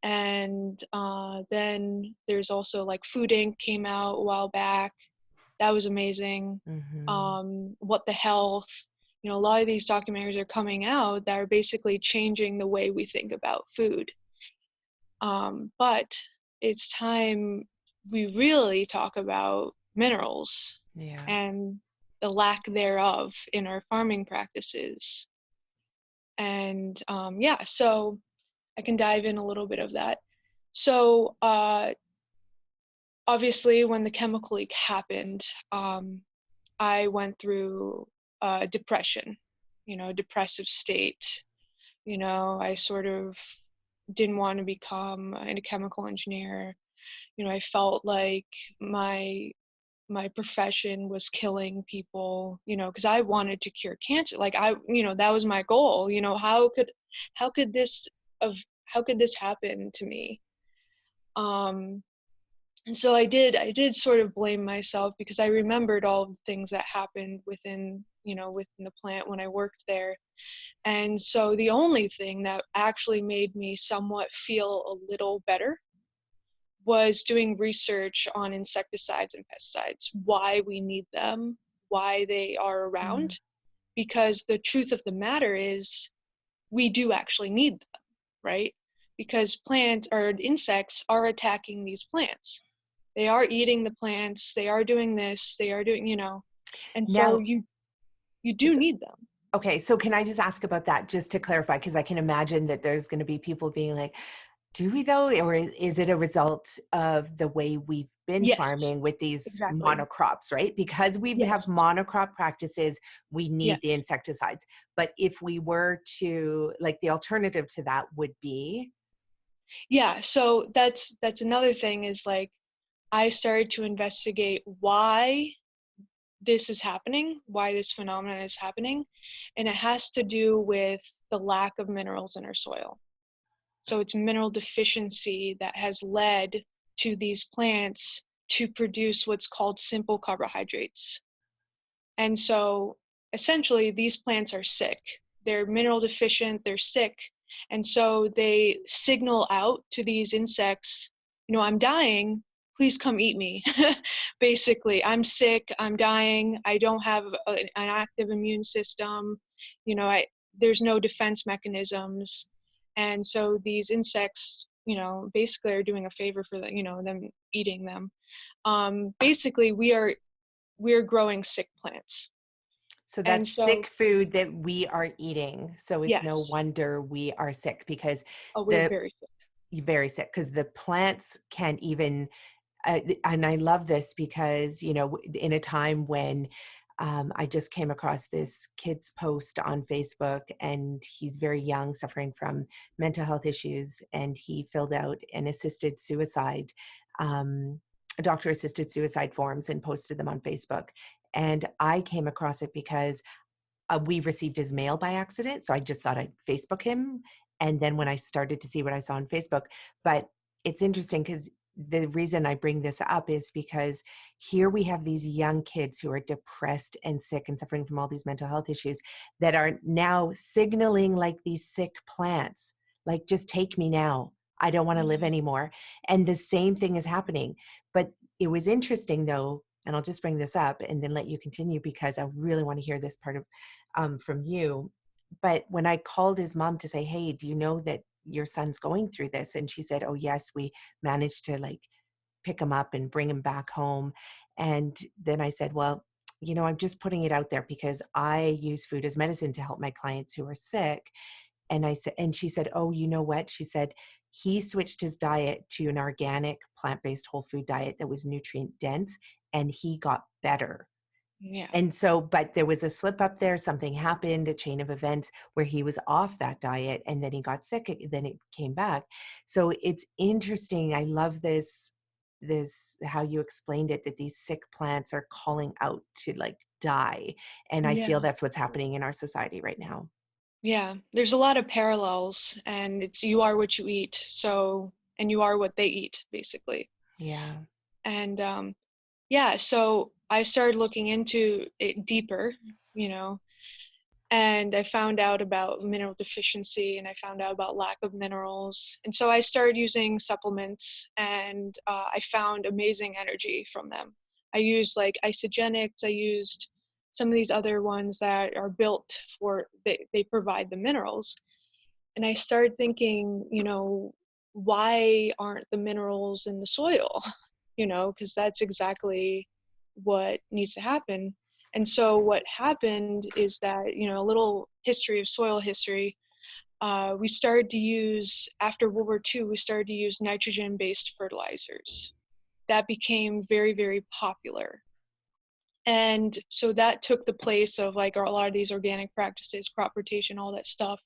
And then there's also like Food Inc. came out a while back. That was amazing. What the Health, a lot of these documentaries are coming out that are basically changing the way we think about food. But it's time we really talk about minerals and the lack thereof in our farming practices. And so I can dive in a little bit of that. So obviously when the chemical leak happened, I went through depression, depressive state. I sort of didn't want to become a chemical engineer. I felt like my profession was killing people, because I wanted to cure cancer. Like that was my goal. How could this happen to me? And so I did sort of blame myself, because I remembered all the things that happened within the plant when I worked there. And so the only thing that actually made me somewhat feel a little better was doing research on insecticides and pesticides, why we need them, why they are around. Because the truth of the matter is we do actually need them, right? Because plants or insects are attacking these plants. They are eating the plants, they are doing this, they are doing, and Now, so you do need them. Okay, so can I just ask about that, just to clarify, because I can imagine that there's going to be people being like, do we though? Or is it a result of the way we've been Yes, farming with these exactly. monocrops, right? Because we Yes. have monocrop practices, we need Yes. the insecticides. But if we were to, like, the alternative to that would be? Yeah, so that's another thing, is like I started to investigate why this is happening, why this phenomenon is happening, and it has to do with the lack of minerals in our soil. So it's mineral deficiency that has led to these plants to produce what's called simple carbohydrates. And so essentially these plants are sick. They're mineral deficient, they're sick. And so they signal out to these insects, I'm dying, please come eat me. Basically, I'm sick, I'm dying, I don't have an active immune system, there's no defense mechanisms. And so these insects, basically are doing a favor for them eating them. Basically, we're growing sick plants. So And that's so, sick food that we are eating. So it's no yes. wonder we are sick, because Oh, we're very sick. very sick, because the plants can't even, and I love this because, in a time when I just came across this kid's post on Facebook, and he's very young, suffering from mental health issues, and he filled out an assisted suicide, doctor-assisted suicide forms, and posted them on Facebook. And I came across it because we received his mail by accident. So I just thought I'd Facebook him. And then when I started to see what I saw on Facebook, but it's interesting because the reason I bring this up is because here we have these young kids who are depressed and sick and suffering from all these mental health issues that are now signaling like these sick plants, like, just take me now. I don't want to live anymore. And the same thing is happening. But it was interesting though, and I'll just bring this up and then let you continue, because I really want to hear this part of from you. But when I called his mom to say, hey, do you know that your son's going through this? And she said, oh yes, we managed to like pick him up and bring him back home. And then I said, well, I'm just putting it out there because I use food as medicine to help my clients who are sick. And I said, and she said, oh, you know what? She said, he switched his diet to an organic, plant-based whole food diet that was nutrient dense, and he got better. Yeah. And so, but there was a slip up there, something happened, a chain of events where he was off that diet, and then he got sick, then it came back. So it's interesting. I love this, how you explained it, that these sick plants are calling out to like die. And I feel that's what's happening in our society right now. Yeah, there's a lot of parallels, and it's you are what you eat. So, and you are what they eat, basically. Yeah. And so I started looking into it deeper, you know, and I found out about mineral deficiency, and I found out about lack of minerals. And so I started using supplements, and I found amazing energy from them. I used like isogenics, I used some of these other ones that are built for, they provide the minerals. And I started thinking, why aren't the minerals in the soil? Because that's exactly what needs to happen. And so what happened is that, a little history of soil history, we started to use, after World War II, we started to use nitrogen-based fertilizers. That became very, very popular. And so that took the place of like a lot of these organic practices, crop rotation, all that stuff.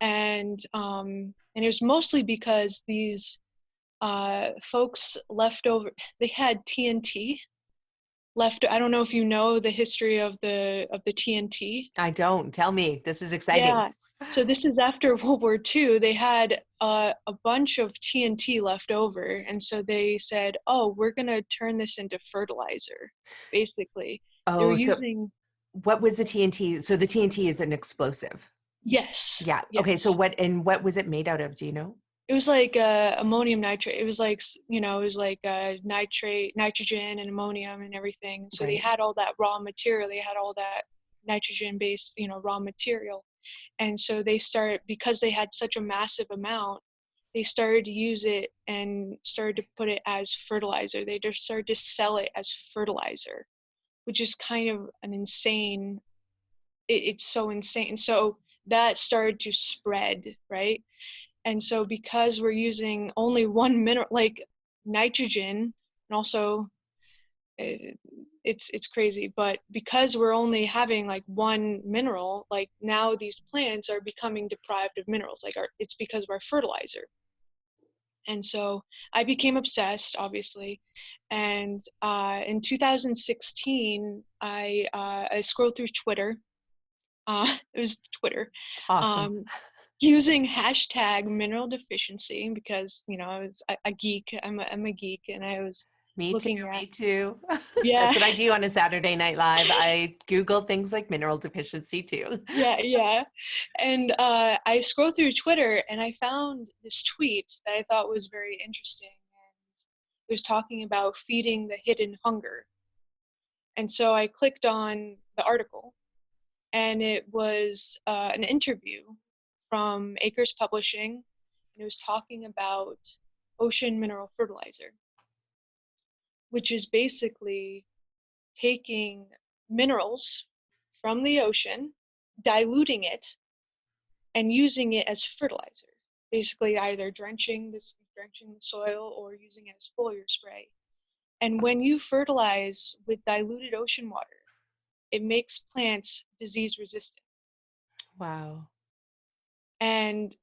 And it was mostly because these folks left over, they had TNT left. I don't know if you know the history of the TNT. I don't. Tell me. This is exciting. Yeah. So this is after World War II. They had a bunch of TNT left over, and so they said, "Oh, we're gonna turn this into fertilizer." Basically, they were Oh, so using. what was the TNT? So the TNT is an explosive. Yes. Yeah. Okay. So Yes. what was it made out of? Do you know? It was like ammonium nitrate. It was like, it was like nitrate, nitrogen and ammonium and everything. So they Right. had all that raw material. They had all that nitrogen-based, raw material. And so they started, because they had such a massive amount, they started to use it and started to put it as fertilizer. They just started to sell it as fertilizer, which is kind of an insane, it's so insane. So that started to spread, right? And so because we're using only one mineral, like nitrogen, and also it's crazy, but because we're only having like one mineral, like now these plants are becoming deprived of minerals, like it's because of our fertilizer. And so I became obsessed, obviously. And in 2016, I scrolled through Twitter. It was Twitter. Awesome. Um, Using hashtag mineral deficiency because I was a geek. I'm a geek, and I was Me too. looking at, Me too. yeah. That's what I do on a Saturday Night Live. I Google things like mineral deficiency too. Yeah. And I scrolled through Twitter and I found this tweet that I thought was very interesting, and it was talking about feeding the hidden hunger. And so I clicked on the article, and it was an interview from Acres Publishing, and it was talking about ocean mineral fertilizer, which is basically taking minerals from the ocean, diluting it, and using it as fertilizer. Basically, either drenching the soil or using it as foliar spray. And when you fertilize with diluted ocean water, it makes plants disease resistant. Wow. And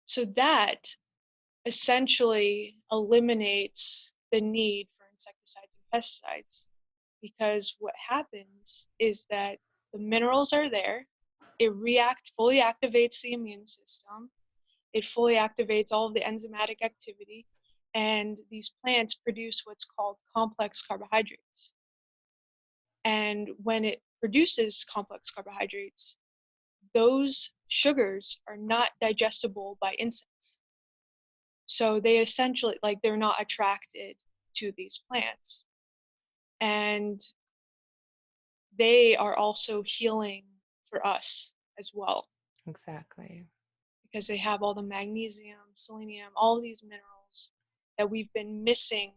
so that essentially eliminates the need for insecticides and pesticides, because what happens is that the minerals are there, it fully activates the immune system, it fully activates all of the enzymatic activity, and these plants produce what's called complex carbohydrates. And when it produces complex carbohydrates, those sugars are not digestible by insects. So they essentially, like, they're not attracted to these plants. And they are also healing for us as well, Exactly. because they have all the magnesium, selenium, all these minerals that we've been missing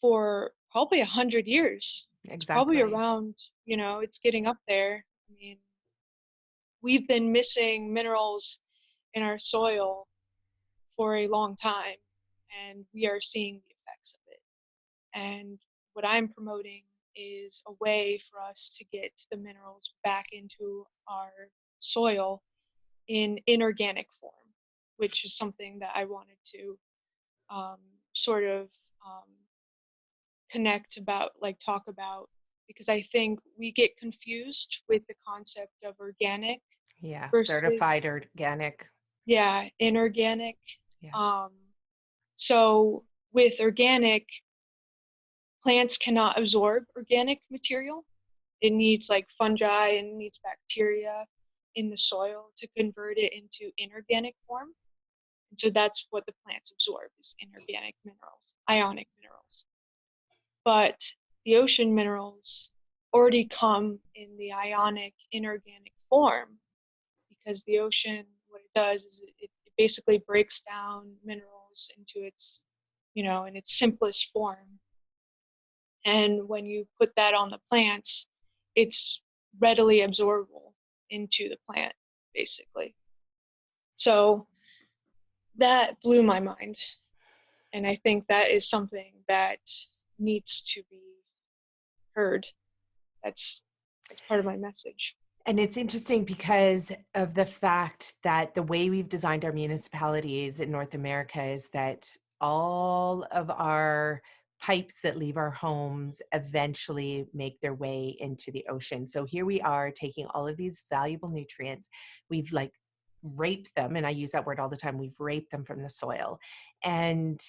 for probably 100 years. It's probably Exactly. around, it's getting up there. I mean, we've been missing minerals in our soil for a long time, and we are seeing the effects of it. And what I'm promoting is a way for us to get the minerals back into our soil in inorganic form, which is something that I wanted to um, sort of um, connect about, like talk about, because I think we get confused with the concept of organic Yeah. versus, Certified organic. yeah, inorganic. Yeah. Um, so with organic, plants cannot absorb organic material, It needs like fungi and it needs bacteria in the soil to convert it into inorganic form. And so that's what the plants absorb, is inorganic minerals, ionic minerals. But the ocean minerals already come in the ionic inorganic form, because the ocean, what it does is it basically breaks down minerals into its, in its simplest form. And when you put that on the plants, it's readily absorbable into the plant, basically. So that blew my mind. And I think that is something that needs to be heard. That's part of my message. And it's interesting because of the fact that the way we've designed our municipalities in North America is that all of our pipes that leave our homes eventually make their way into the ocean. So here we are taking all of these valuable nutrients. We've like raped them, and I use that word all the time. We've raped them from the soil, and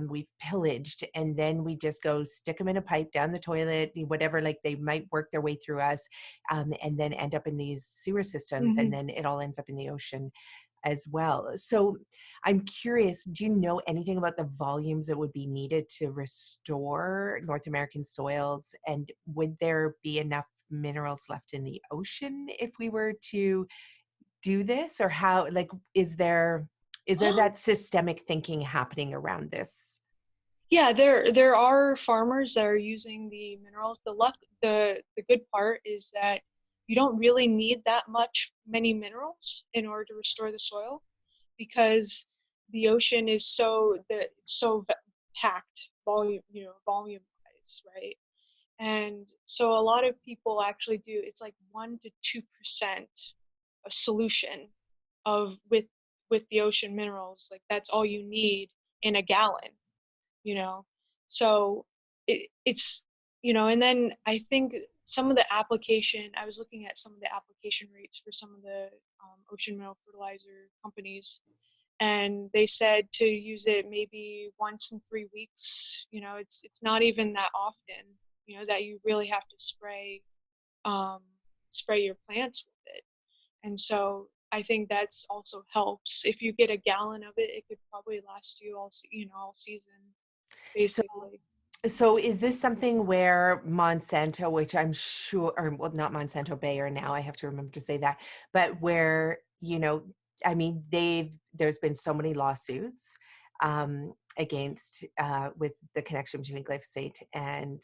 we've pillaged, and then we just go stick them in a pipe down the toilet, whatever, like they might work their way through us, and then end up in these sewer systems, and then it all ends up in the ocean as well. So I'm curious, do you know anything about the volumes that would be needed to restore North American soils? And would there be enough minerals left in the ocean if we were to do this? Or how, like, is there that systemic thinking happening around this? Yeah, there are farmers that are using the minerals. The good part is that you don't really need that many minerals in order to restore the soil, because the ocean is so packed volume wise, right? And so a lot of people actually do, it's like 1 to 2% a solution of with the ocean minerals. Like that's all you need in a gallon, you know. So it's and then I think some of the application, I was looking at some of the application rates for some of the ocean mineral fertilizer companies, and they said to use it maybe once in 3 weeks. It's not even that often, that you really have to spray your plants with it. And so I think that's also helps. If you get a gallon of it, it could probably last you all season, basically. So is this something where Monsanto, which I'm sure, or well, not Monsanto, Bayer now, I have to remember to say that, but where, I mean, there's been so many lawsuits against, with the connection between glyphosate and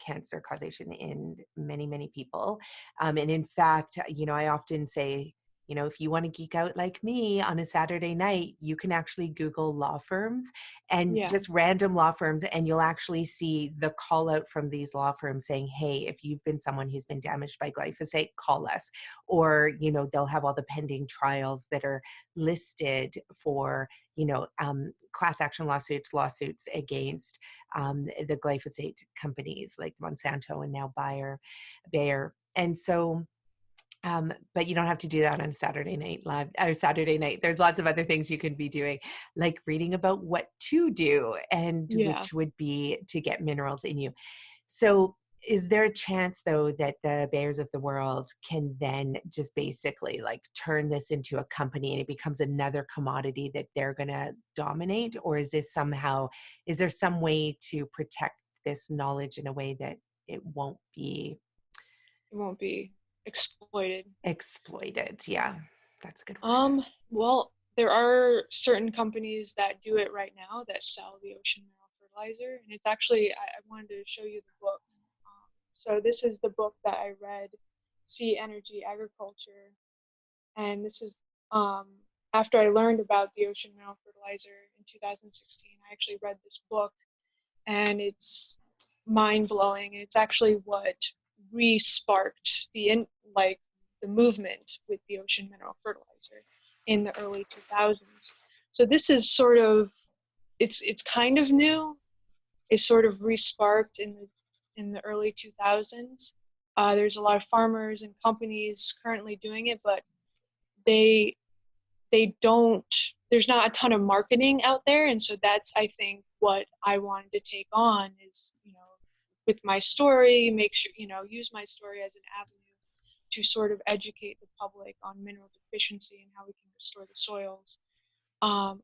cancer causation in many, many people. And in fact, I often say, if you want to geek out like me on a Saturday night, you can actually Google law firms and Yeah. just random law firms, and you'll actually see the call out from these law firms saying, hey, if you've been someone who's been damaged by glyphosate, call us. Or, they'll have all the pending trials that are listed for, class action lawsuits against the glyphosate companies like Monsanto and now Bayer. And so, but you don't have to do that on Saturday night live or Saturday night. There's lots of other things you can be doing, like reading about what to do, and which would be to get minerals in you. So is there a chance though that the Bayers of the world can then just basically like turn this into a company and it becomes another commodity that they're going to dominate? Or is there some way to protect this knowledge in a way that it won't be Exploited? Yeah, that's a good word. Well, there are certain companies that do it right now that sell the ocean mineral fertilizer, and it's actually, I wanted to show you the book. So this is the book that I read, Sea Energy Agriculture, and this is after I learned about the ocean mineral fertilizer in 2016. I actually read this book, and it's mind-blowing. It's actually what re-sparked the movement with the ocean mineral fertilizer in the early 2000s. So this is sort of, it's kind of new. It's sort of re-sparked in the early 2000s. There's a lot of farmers and companies currently doing it, but they don't, there's not a ton of marketing out there. And so that's, I think, what I wanted to take on is, with my story, make sure, use my story as an avenue to sort of educate the public on mineral deficiency and how we can restore the soils. I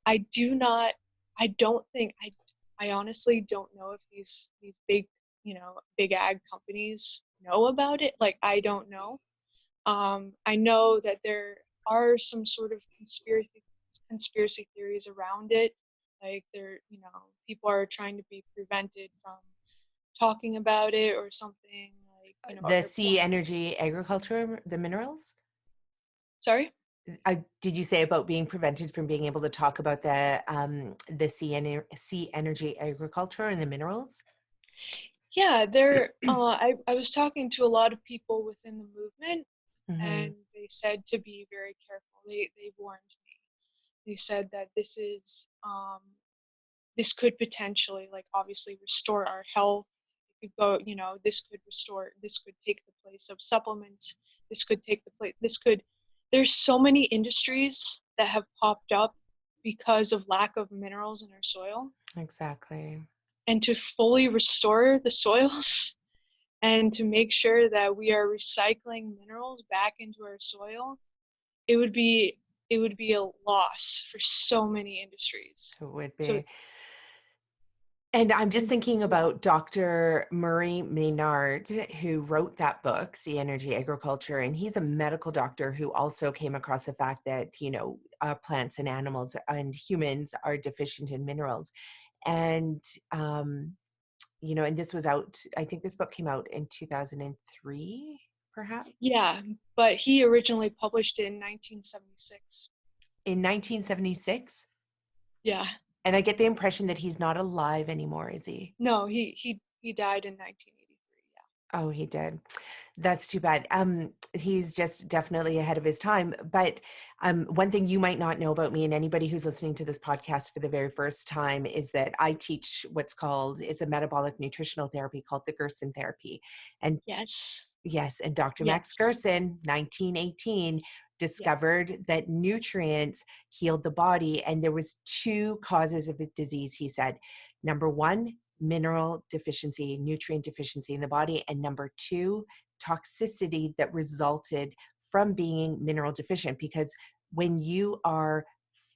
honestly don't know if these big, big ag companies know about it. Like, I don't know. I know that there are some sort of conspiracy theories around it. Like, people are trying to be prevented from talking about it or something, like, The sea energy agriculture, the minerals? Sorry? Did you say about being prevented from being able to talk about the sea energy agriculture and the minerals? Yeah, I was talking to a lot of people within the movement, Mm-hmm. and they said to be very careful. They warned me. They said that this could potentially, like, obviously restore our health. It could go, this could take the place of supplements. There's so many industries that have popped up because of lack of minerals in our soil. Exactly. And to fully restore the soils and to make sure that we are recycling minerals back into our soil, it would be a loss for so many industries. It would So, be. And I'm just thinking yeah. about Dr. Murray Maynard, who wrote that book, Sea Energy Agriculture. And he's a medical doctor who also came across the fact that, plants and animals and humans are deficient in minerals. And, and this was out, I think this book came out in 2003, perhaps? Yeah, but he originally published it in 1976. In 1976? Yeah. And I get the impression that he's not alive anymore, is he? No, he died in 1983. Yeah. Oh, he did. That's too bad. He's just definitely ahead of his time. But one thing you might not know about me, and anybody who's listening to this podcast for the very first time, is that I teach it's a metabolic nutritional therapy called the Gerson therapy. And Yes. yes, and Dr. Yes. Max Gerson, 1918, discovered Yeah. that nutrients healed the body, and there was two causes of the disease, he said. Number one, mineral deficiency, nutrient deficiency in the body, and number two, toxicity that resulted from being mineral deficient. Because when you are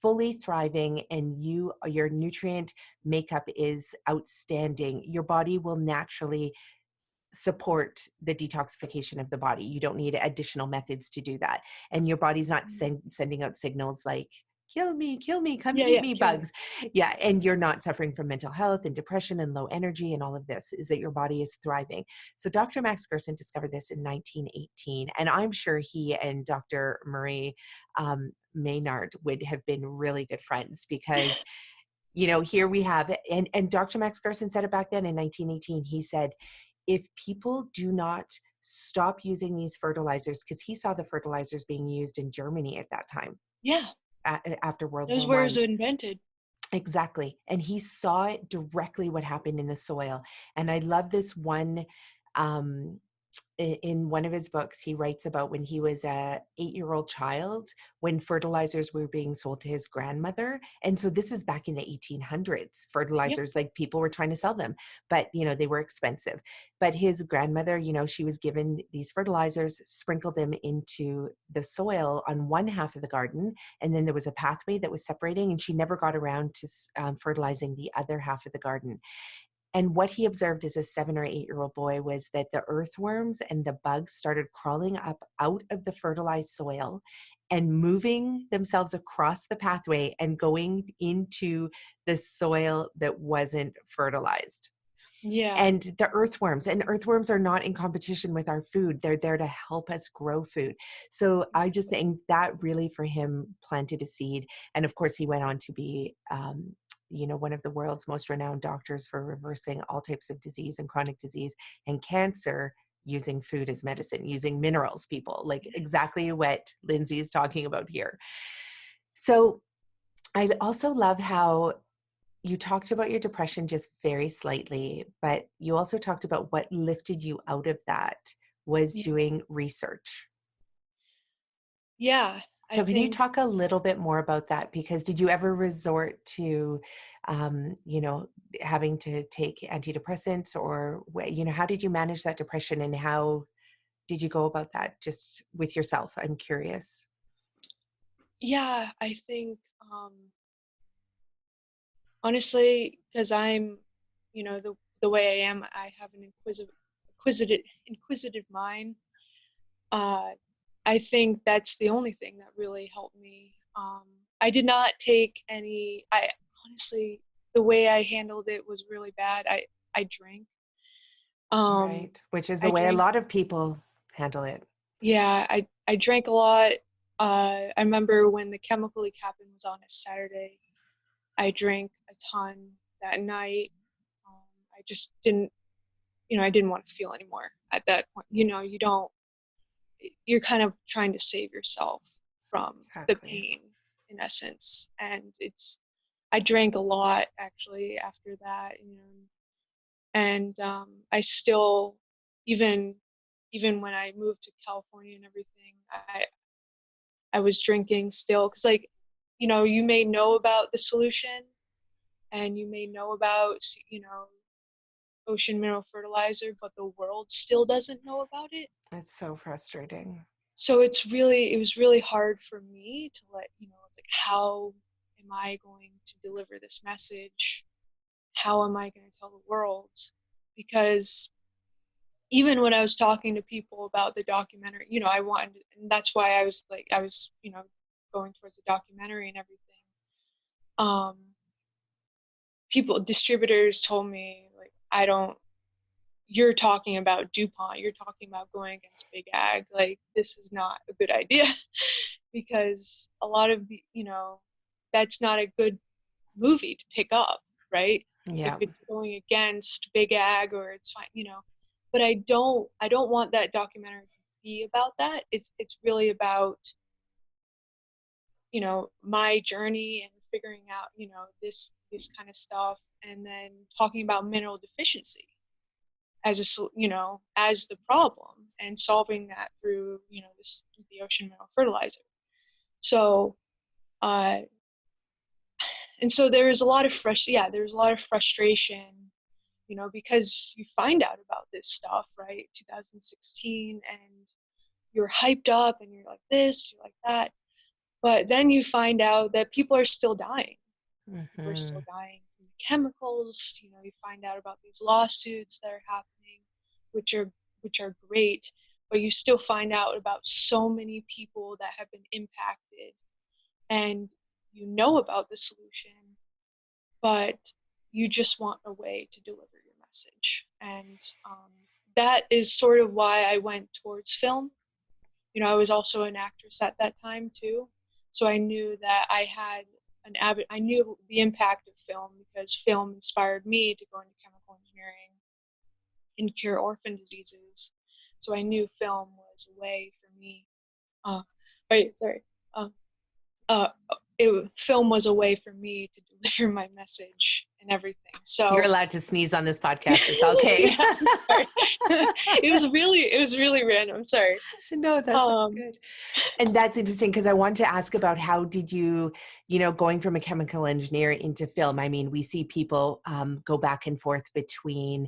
fully thriving and your nutrient makeup is outstanding, your body will naturally support the detoxification of the body. You don't need additional methods to do that. And your body's not sending out signals like, kill me, come eat me, bugs. Yeah. And you're not suffering from mental health and depression and low energy and all of this, is that your body is thriving. So Dr. Max Gerson discovered this in 1918. And I'm sure he and Dr. Murray Maynard would have been really good friends, because here we have it. And Dr. Max Gerson said it back then in 1918. He said, if people do not stop using these fertilizers, because he saw the fertilizers being used in Germany at that time. Yeah. After World Those War were I. invented. Exactly. And he saw it directly what happened in the soil. And I love this one, in one of his books, he writes about when he was a 8-year-old child, when fertilizers were being sold to his grandmother. And so this is back in the 1800s, fertilizers, like people were trying to sell them, but they were expensive. But his grandmother, she was given these fertilizers, sprinkled them into the soil on one half of the garden. And then there was a pathway that was separating, and she never got around to fertilizing the other half of the garden. And what he observed as a 7 or 8-year-old boy was that the earthworms and the bugs started crawling up out of the fertilized soil and moving themselves across the pathway and going into the soil that wasn't fertilized. Yeah. And the earthworms are not in competition with our food. They're there to help us grow food. So I just think that really for him planted a seed. And of course, he went on to be, one of the world's most renowned doctors for reversing all types of disease and chronic disease and cancer, using food as medicine, using minerals, people, like exactly what Lindsay is talking about here. So I also love how you talked about your depression just very slightly, but you also talked about what lifted you out of that was doing research. Yeah. I So can you think, talk a little bit more about that? Because did you ever resort to, you know, having to take antidepressants, or, you know, how did you manage that depression, and how did you go about that just with yourself? I'm curious. yeah, I think, honestly, because I'm, the way I am, I have an inquisitive mind. Uh, I think that's the only thing that really helped me. I did not take any. I honestly, the way I handled it was really bad. I drank. Um, Right. Which is the I way a drank. lot of people handle it. Yeah, I drank a lot. I remember when the chemical leak happened was on a Saturday. I drank a ton that night. Um, I just didn't, I didn't want to feel anymore at that point. You don't, you're kind of trying to save yourself from the Exactly. pain in essence. And I drank a lot actually after that, and I still, even, even when I moved to California and everything, I was drinking still. Cause like, you may know about the solution and you may know about, ocean mineral fertilizer, but the world still doesn't know about it. It's so frustrating. So it was really hard for me to like, how am I going to deliver this message? How am I going to tell the world? Because even when I was talking to people about the documentary, I wanted, and that's why I was, going towards the documentary and everything. Um, distributors told me, like, I don't, you're talking about DuPont, you're talking about going against big ag. Like, this is not a good idea because a lot of that's not a good movie to pick up, right? If Yeah. it's going against big ag or it's fine. But I don't want that documentary to be about that. It's really about, my journey and figuring out, this kind of stuff, and then talking about mineral deficiency as as the problem, and solving that through, the ocean mineral fertilizer. So uh and so there was a lot of frustration, because you find out about this stuff, right? 2016, and you're hyped up and you're like this, you're like that, but then you find out that people are still dying. People are Hmm. still dying from the chemicals. You find out about these lawsuits that are happening, which are great, but you still find out about so many people that have been impacted, and about the solution, but you just want a way to deliver your message. And that is sort of why I went towards film. I was also an actress at that time too, so I knew that I knew the impact of film, because film inspired me to go into chemical engineering and cure orphan diseases. So I knew film was a way for me. Uh, wait, sorry. Um, uh, film was a way for me to deliver my message and everything. You're So allowed to sneeze on this podcast. It's okay. yeah, I'm sorry. It was really random. Sorry. No, that's all Um, good. And that's interesting because I want to ask about how did you, you know, going from a chemical engineer into film. I mean, we see people go back and forth between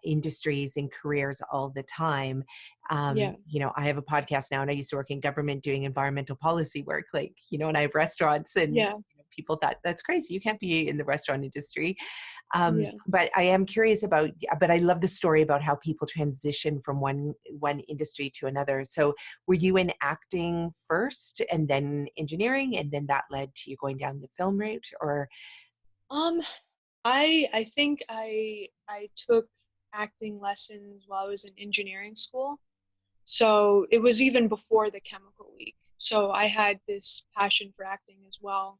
industries and careers all the time. yeah, You know, I have a podcast now and I used to work in government doing environmental policy work, like, you know, and I have restaurants and yeah, people thought that's crazy. You can't be in the restaurant industry. yeah. But I am curious about, but I love the story about how people transition from one industry to another. So were you in acting first and then engineering, and then that led to you going down the film route, or? Um, I think I took acting lessons while I was in engineering school. So it was even before the chemical leak. So I had this passion for acting as well,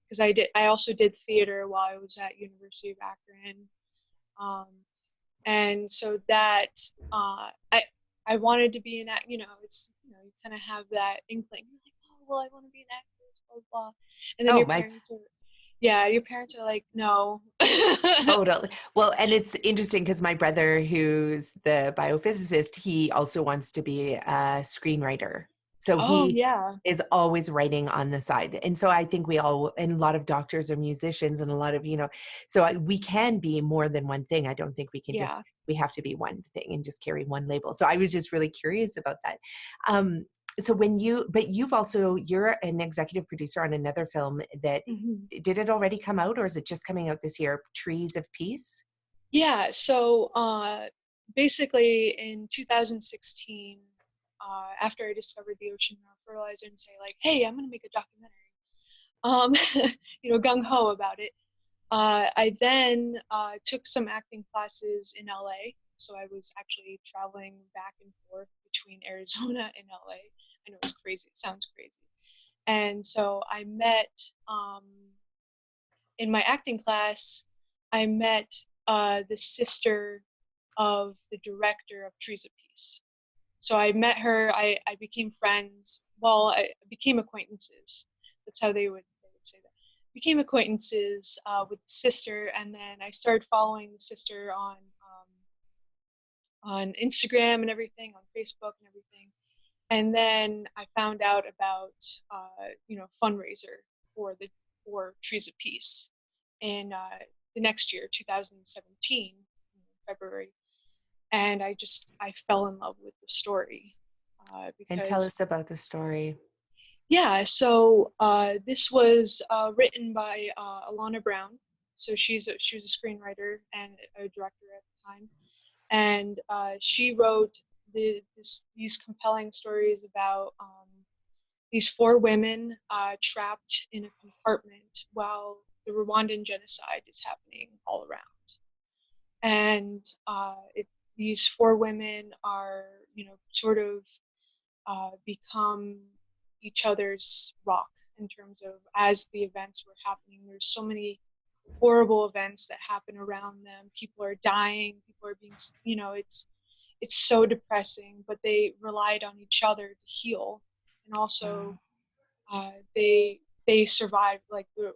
because I also did theater while I was at University of Akron. Um, and so that I wanted to be an act. It's, you kind of have that inkling. You're like, oh well, I want to be an actress, blah blah blah. And then Oh my. your parents are like, no. Totally. Well, and it's interesting because my brother, who's the biophysicist, he also wants to be a screenwriter. So Oh, he yeah. is always writing on the side. And so I think we all, and a lot of doctors are musicians and a lot of, so we can be more than one thing. I don't think we can Yeah. we have to be one thing and just carry one label. So I was just really curious about that. Um, so but you're an executive producer on another film that, Mhm. did it already come out or is it just coming out this year? Trees of Peace? Yeah, so basically in 2016, after I discovered the ocean mineral fertilizer and say like, hey, I'm gonna make a documentary, um, gung ho about it. I then took some acting classes in LA. So I was actually traveling back and forth between Arizona and LA. I know it's crazy. It sounds crazy. And so I met, in my acting class, I met the sister of the director of Trees of Peace. So I met her. I became friends. Well, I became acquaintances. That's how they would say that. Became acquaintances with the sister, and then I started following the sister on Instagram and everything, on Facebook and everything. And then I found out about fundraiser for the for Trees of Peace in the next year, 2017, February, and I fell in love with the story And tell because us about the story. yeah. So this was written by Alana Brown. So she was a screenwriter and a director at the time, and she wrote these compelling stories about these four women trapped in a compartment while the Rwandan genocide is happening all around. And these four women are, sort of become each other's rock in terms of as the events were happening. There's so many horrible events that happen around them. People are dying. People are being, it's so depressing. But they relied on each other to heal, and also they survive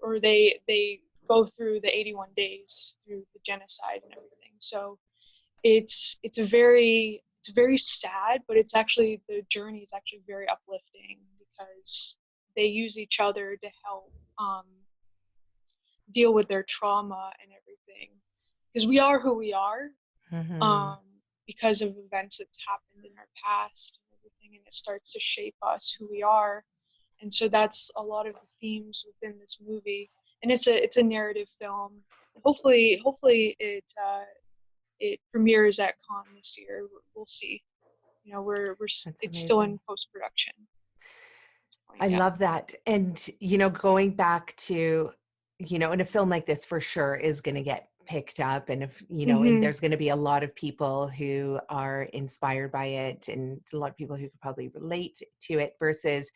or they go through the 81 days through the genocide and everything. So it's very sad, but it's actually the journey is actually very uplifting because they use each other to help deal with their trauma and everything. Because we are who we are, Mm-hmm. um, because of events that's happened in our past and everything, and it starts to shape us who we are. And so that's a lot of the themes within this movie. And it's a narrative film. Hopefully it premieres at Cannes this year. We'll see. We're That's it's still in amazing. post production. I Yeah. love that. And, going back to, in a film like this for sure is going to get picked up. And if, and Mhm. there's going to be a lot of people who are inspired by it and a lot of people who could probably relate to it versus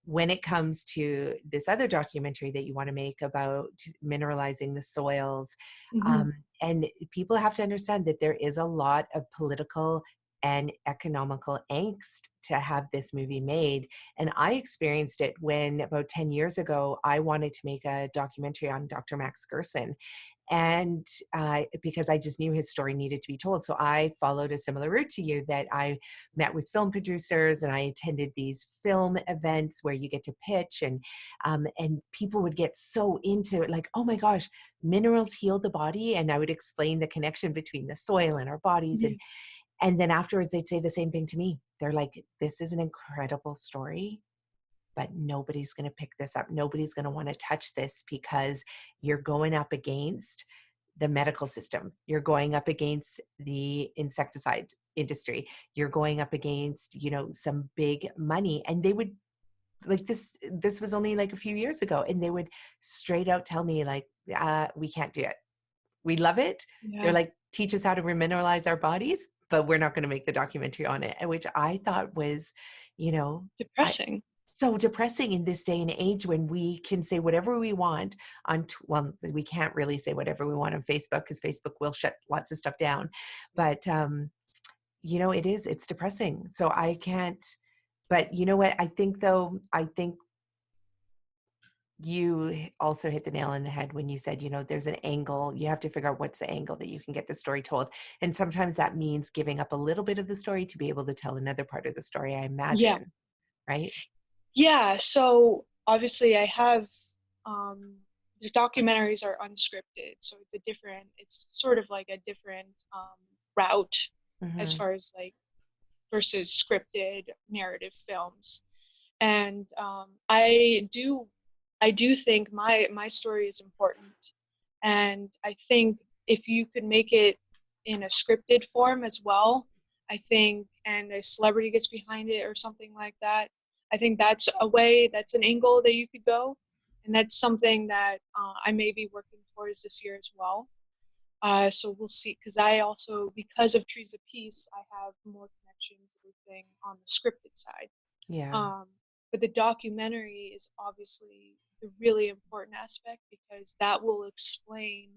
when it comes to this other documentary that you want to make about mineralizing the soils. Mhm. Um, and people have to understand that there is a lot of political and economical angst to have this movie made. And I experienced it when about 10 years ago, I wanted to make a documentary on Dr. Max Gerson. And because I just knew his story needed to be told. So I followed a similar route to you, that I met with film producers and I attended these film events where you get to pitch, and people would get so into it, like, oh my gosh, minerals heal the body. And I would explain the connection between the soil and our bodies. Mhm. And then afterwards they'd say the same thing to me. They're like, this is an incredible story, but nobody's going to pick this up. Nobody's going to want to touch this because you're going up against the medical system. You're going up against the insecticide industry. You're going up against, some big money. And they would, like, this was only like a few years ago, and they would straight out tell me like, we can't do it. We love it. They're Yeah. like, teach us how to remineralize our bodies, but we're not going to make the documentary on it. Which I thought was, I, Depressing. so depressing in this day and age when we can say whatever we want on, well, we can't really say whatever we want on Facebook because Facebook will shut lots of stuff down. But, it's depressing. So I can't, but you know what? I think you also hit the nail on the head when you said, there's an angle. You have to figure out what's the angle that you can get the story told. And sometimes that means giving up a little bit of the story to be able to tell another part of the story, I Yeah. imagine. right? Yeah, so obviously I have the documentaries are unscripted, so it's sort of like a different route as Mm-hmm. far as like versus scripted narrative films. And I do think my story is important, and I think if you could make it in a scripted form as well, I think, and a celebrity gets behind it or something like that, I think that's an angle that you could go, and that's something that I may be working towards this year as well. So we'll see, because I also, because of Trees of Peace, I have more connections and everything on the scripted side. Yeah. Um, but the documentary is obviously the really important aspect, because that will explain,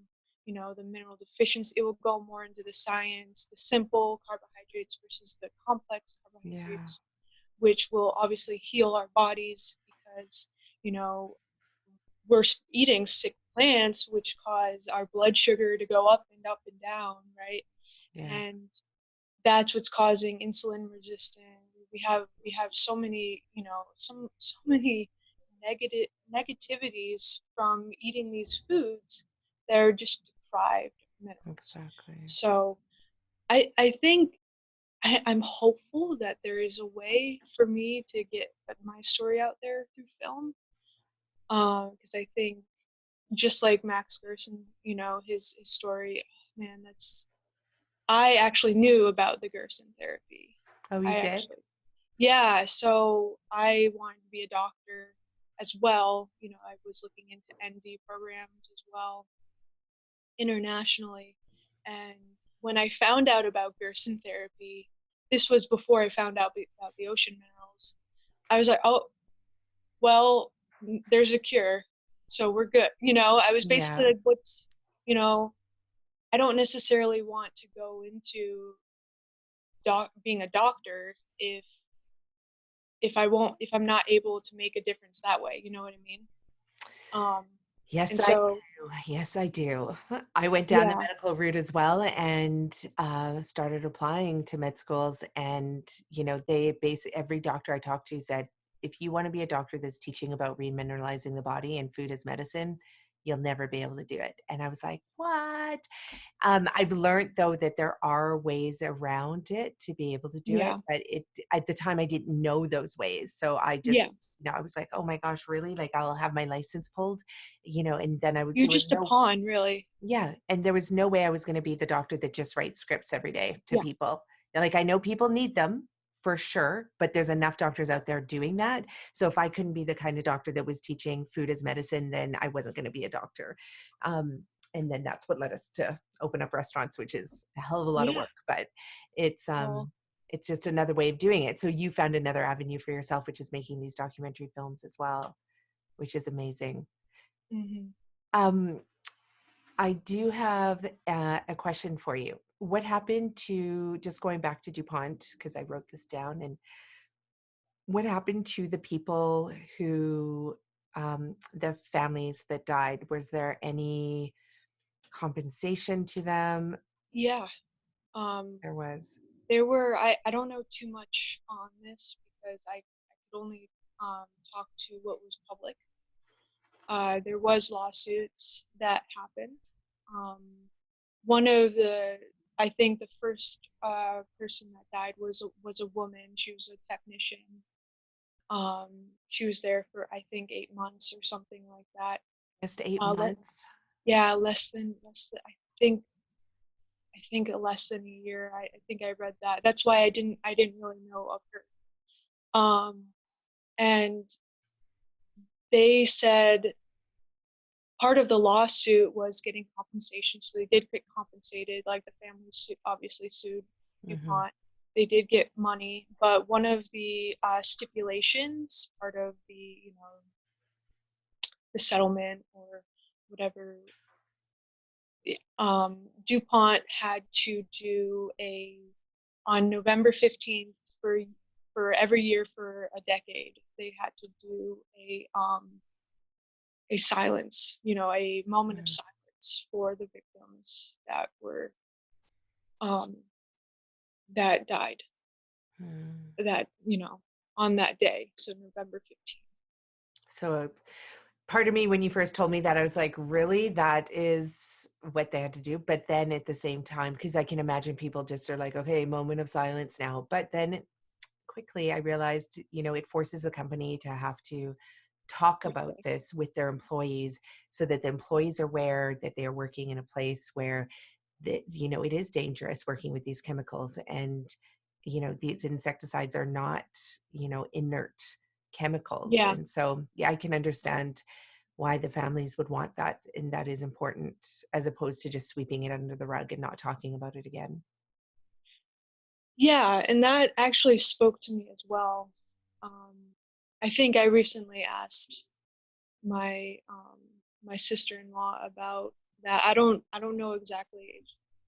the mineral deficiency. It will go more into the science, the simple carbohydrates versus the complex Yeah. carbohydrates, which will obviously heal our bodies, because, you know, we're eating sick plants, which cause our blood sugar to go up and down, right? Yeah. And that's what's causing insulin resistance. We have so many, so many negativities from eating these foods that are just deprived of minerals. Exactly. So I think I'm hopeful that there is a way for me to get my story out there through film. Because I think, just like Max Gerson, his story, man, I actually knew about the Gerson therapy. Oh, you I did? actually, yeah, so I wanted to be a doctor as well. I was looking into ND programs as well internationally. And when I found out about Gerson therapy, this was before I found out about the ocean minerals. I was like, oh, well, there's a cure, so we're good. I was basically Yeah. like, you know, I don't necessarily want to go into being a doctor if I'm not able to make a difference that way. You know what I mean? Um, Yes, and I so do. Yes, I do. I went down the yeah, medical route as well and started applying to med schools. And, they basically, every doctor I talked to said, if you want to be a doctor that's teaching about remineralizing the body and food as medicine, you'll never be able to do it. And I was like, what? I've learned though that there are ways around it to be able to do it, yeah, but at the time I didn't know those ways. So I yeah. just, I was like, oh my gosh, really? Like I'll have my license pulled, and then You're there was just a no, pawn, really. yeah. And there was no way I was going to be the doctor that just writes scripts every day to Yeah, people. Like I know people need them for sure, but there's enough doctors out there doing that. So if I couldn't be the kind of doctor that was teaching food as medicine, then I wasn't going to be a doctor. Um, and then that's what led us to open up restaurants, which is a hell of a lot of yeah. work, but it's Well, it's just another way of doing it. So you found another avenue for yourself, which is making these documentary films as well, which is amazing. hmm Um, I do have a question for you. What happened to, just going back to DuPont, because I wrote this down, and what happened to the people who, the families that died? Was there any compensation to them? yeah. Um, There was. there were I don't know too much on this, because I could only talk to what was public. There was lawsuits that happened. Um, one of the I think the first person that died was a woman. She was a technician. She was there for, I think, 8 months or something like that. Just eight Let months. Yeah, less than I think less than a year. I think I read that. That's why I didn't really know of her. And they said part of the lawsuit was getting compensation, so they did get compensated. Like, the family obviously sued Hmm. DuPont. They did get money, but one of the stipulations, part of the settlement or whatever, DuPont had to do on November 15th for every year for a decade. They had to do a silence, a moment of silence for the victims um, that died. Mm-hmm. That, on that day, so November 15th. So part of me, when you first told me that, I was like, really? That is what they had to do? But then at the same time, because I can imagine people just are like, okay, moment of silence now. But then quickly I realized, it forces a company to have to talk about Exactly. this with their employees so that the employees are aware that they are working in a place where it is dangerous working with these chemicals. And these insecticides are not inert chemicals. Yeah. And so I can understand why the families would want that, and that is important, as opposed to just sweeping it under the rug and not talking about it again. Yeah, and that actually spoke to me as well. Um, I think I recently asked my my sister-in-law about that. I don't know exactly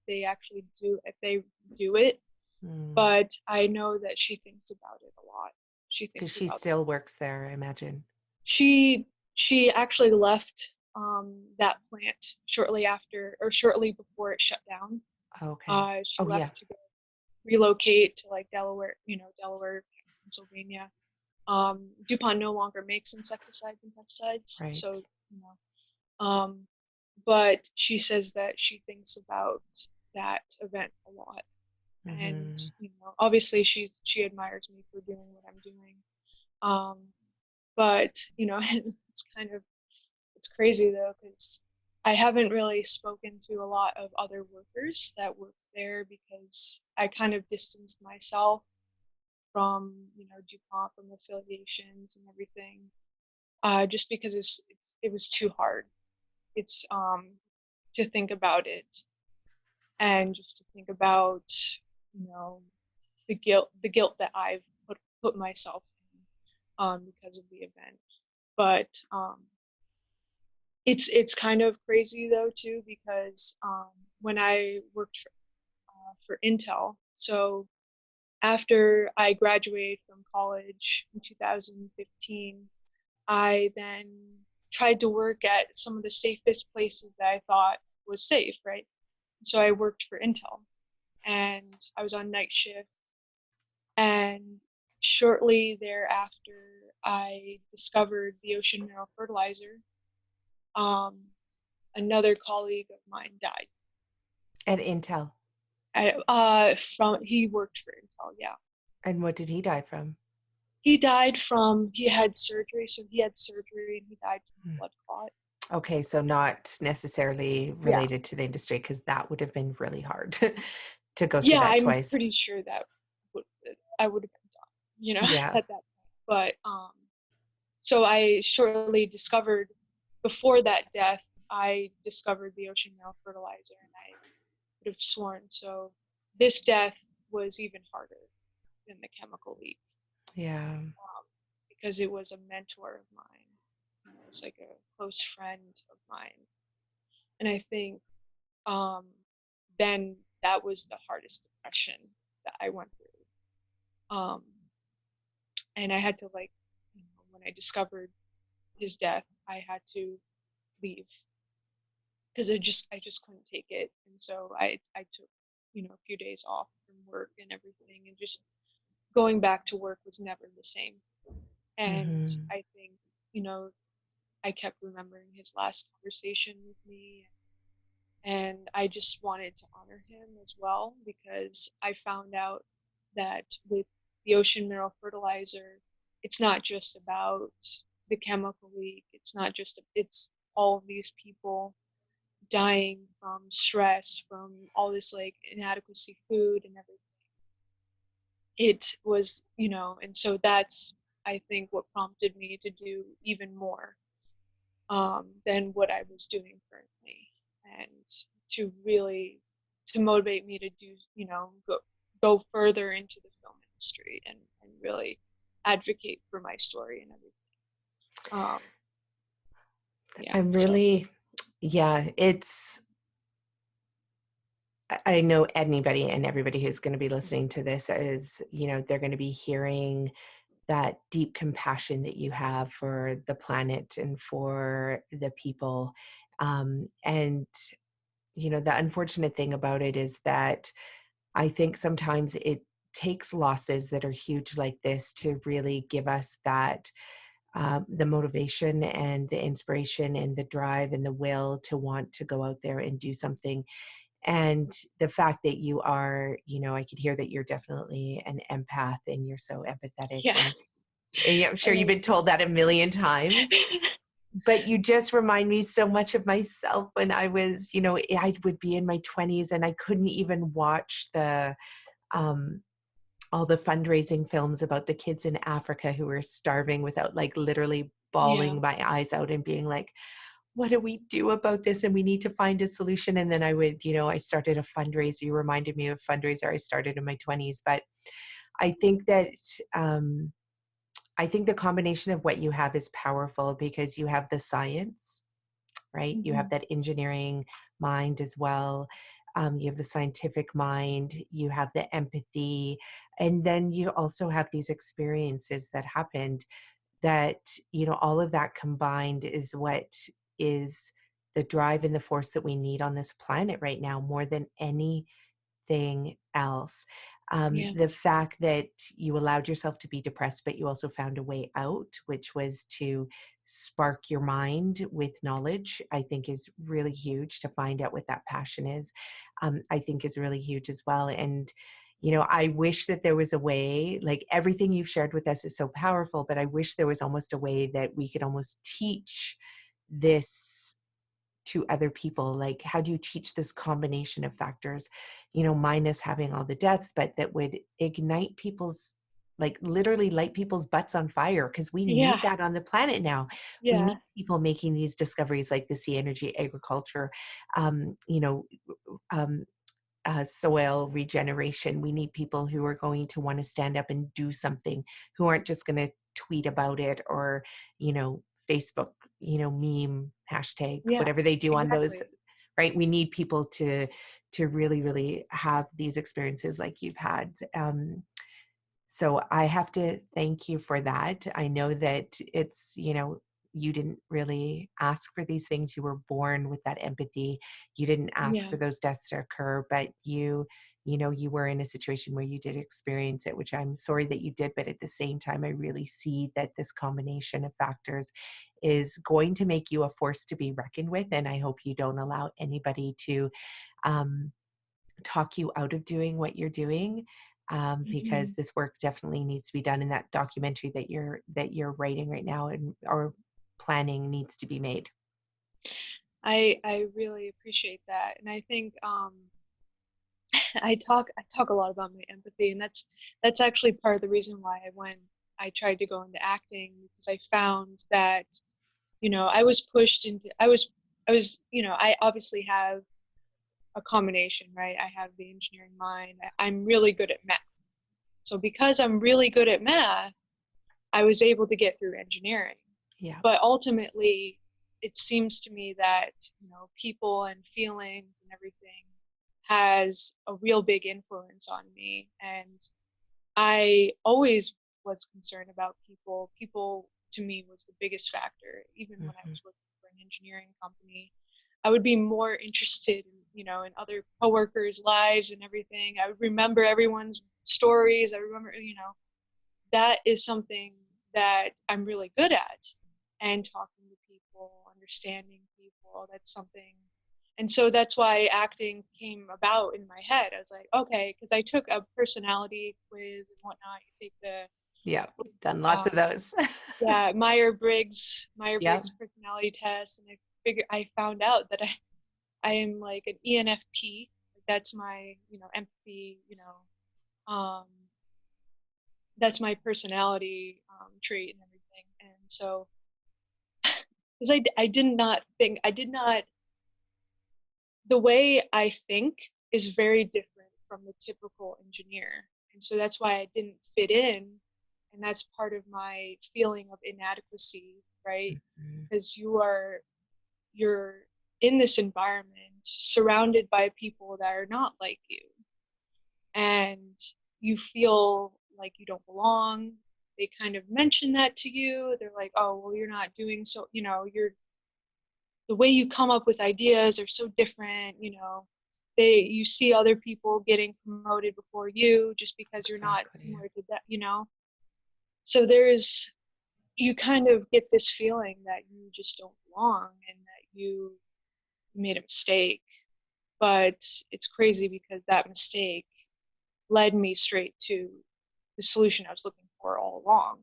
if they do it, but I know that she thinks about it a lot. She Because thinks she about still works there, I imagine. she actually left that plant shortly before it shut down. Okay. She Oh yeah. left to go relocate to like Delaware, Delaware, Pennsylvania. DuPont no longer makes insecticides and pesticides, Right. so you know. But she says that she thinks about that event a lot, and Mm-hmm. obviously she admires me for doing what I'm doing. Um, but it's it's crazy though because I haven't really spoken to a lot of other workers that worked there because I kind of distanced myself from DuPont, from affiliations and everything, just because it was too hard. It's to think about it and just to think about you know the guilt that I've put myself in because of the event. But it's kind of crazy though too because when I worked for Intel, so after I graduated from college in 2015, I then tried to work at some of the safest places that I thought was safe, right? So I worked for Intel and I was on night shift. And shortly thereafter, I discovered the ocean mineral fertilizer. Um, Another colleague of mine died. At Intel. He worked for Intel, yeah. And what did he die from? He had surgery, so he had surgery and he died from a blood clot. Okay, so not necessarily Yeah. related to the industry, because that would have been really hard to go through Yeah, that I'm twice. pretty sure that would I would have been done, Yeah. at that point. But so I shortly discovered before that death, I discovered the ocean mineral fertilizer and I would have sworn. So this death was even harder than the chemical leak, Yeah. because it was a mentor of mine. It was like a close friend of mine. And I think um, then that was the hardest depression that I went through. And I had to when I discovered his death, I had to leave because I just couldn't take it, and so I took a few days off from work and everything, and just going back to work was never the same. And Mm-hmm. I think you know I kept remembering his last conversation with me, and I just wanted to honor him as well because I found out that with the ocean mineral fertilizer, it's not just about the chemical leak. It's all of these people dying from stress, from all this like inadequacy food and everything. It was, and so that's I think what prompted me to do even more than what I was doing currently, and to motivate me to do, go further into the film industry and really advocate for my story and everything. Yeah, I'm so really, yeah, I know anybody and everybody who's going to be listening to this is, they're going to be hearing that deep compassion that you have for the planet and for the people. And, the unfortunate thing about it is that I think sometimes takes losses that are huge like this to really give us that the motivation and the inspiration and the drive and the will to want to go out there and do something. And the fact that you are, I could hear that you're definitely an empath and you're so empathetic. Yeah. And yeah, I'm sure you've been told that a million times, but you just remind me so much of myself when I was, I would be in my 20s and I couldn't even watch um, all the fundraising films about the kids in Africa who were starving without like literally Yeah. bawling my eyes out and being like, what do we do about this? And we need to find a solution. And then I would, I started a fundraiser. You reminded me of a fundraiser I started in my 20s. But I think that, I think the combination of what you have is powerful because you have the science, right? You have Mhm. that engineering mind as well. You have the scientific mind, you have the empathy, and then you also have these experiences that happened that, all of that combined is what is the drive and the force that we need on this planet right now more than anything else. Yeah. The fact that you allowed yourself to be depressed, but you also found a way out, which was to spark your mind with knowledge, I think is really huge. To find out what that passion is, I think is really huge as well. And, I wish that there was a way, like everything you've shared with us is so powerful, but I wish there was almost a way that we could almost teach this to other people. Like, how do you teach this combination of factors, minus having all the deaths, but that would ignite people's, like literally light people's butts on fire, because we Yeah. need that on the planet now. We Yeah. need people making these discoveries like the sea energy agriculture, um, you know um, soil regeneration. We need people who are going to want to stand up and do something, who aren't just going to tweet about it or, Facebook, meme, hashtag, Yeah. whatever they do on those, Exactly. right? We need people to really, really have these experiences like you've had. So I have to thank you for that. I know that it's, you didn't really ask for these things. You were born with that empathy. You didn't ask Yeah. for those deaths to occur, but you were in a situation where you did experience it, which I'm sorry that you did. But at the same time, I really see that this combination of factors is going to make you a force to be reckoned with. And I hope you don't allow anybody to, um, talk you out of doing what you're doing, because Mhm. this work definitely needs to be done. And that documentary that you're writing right now and or planning needs to be made. I really appreciate that, and I think I talk a lot about my empathy, and that's actually part of the reason why I tried to go into acting, because I found that I obviously have a combination, right? I have the engineering mind. I'm really good at math. So because I'm really good at math, I was able to get through engineering. Yeah. But ultimately, it seems to me that, people and feelings and everything has a real big influence on me. And I always was concerned about people. People to me was the biggest factor, even when I Hmm. was working for an engineering company. I would be more interested in, in other coworkers' lives and everything. I would remember everyone's stories. I remember, that is something that I'm really good at. And talking to people, understanding people, that's something. And so that's why acting came about in my head. I was like, okay, because I took a personality quiz and whatnot. You take the Yeah. Done lots of those. yeah, Yeah. Myers-Briggs personality test, and I found out that I am like an ENFP. That's my, empathy, um, that's my personality trait and everything. And so, because I did not, the way I think is very different from the typical engineer. And so that's why I didn't fit in. And that's part of my feeling of inadequacy, right? Mhm. Because you're in this environment surrounded by people that are not like you, and you feel like you don't belong. They kind of mention that to you. They're like, oh, well, you're not doing so, the way you come up with ideas are so different, you see other people getting promoted before you just because you're not Exactly. similar to that, you know? So you kind of get this feeling that you just don't belong and that you made a mistake. But it's crazy because that mistake led me straight to the solution I was looking for all along,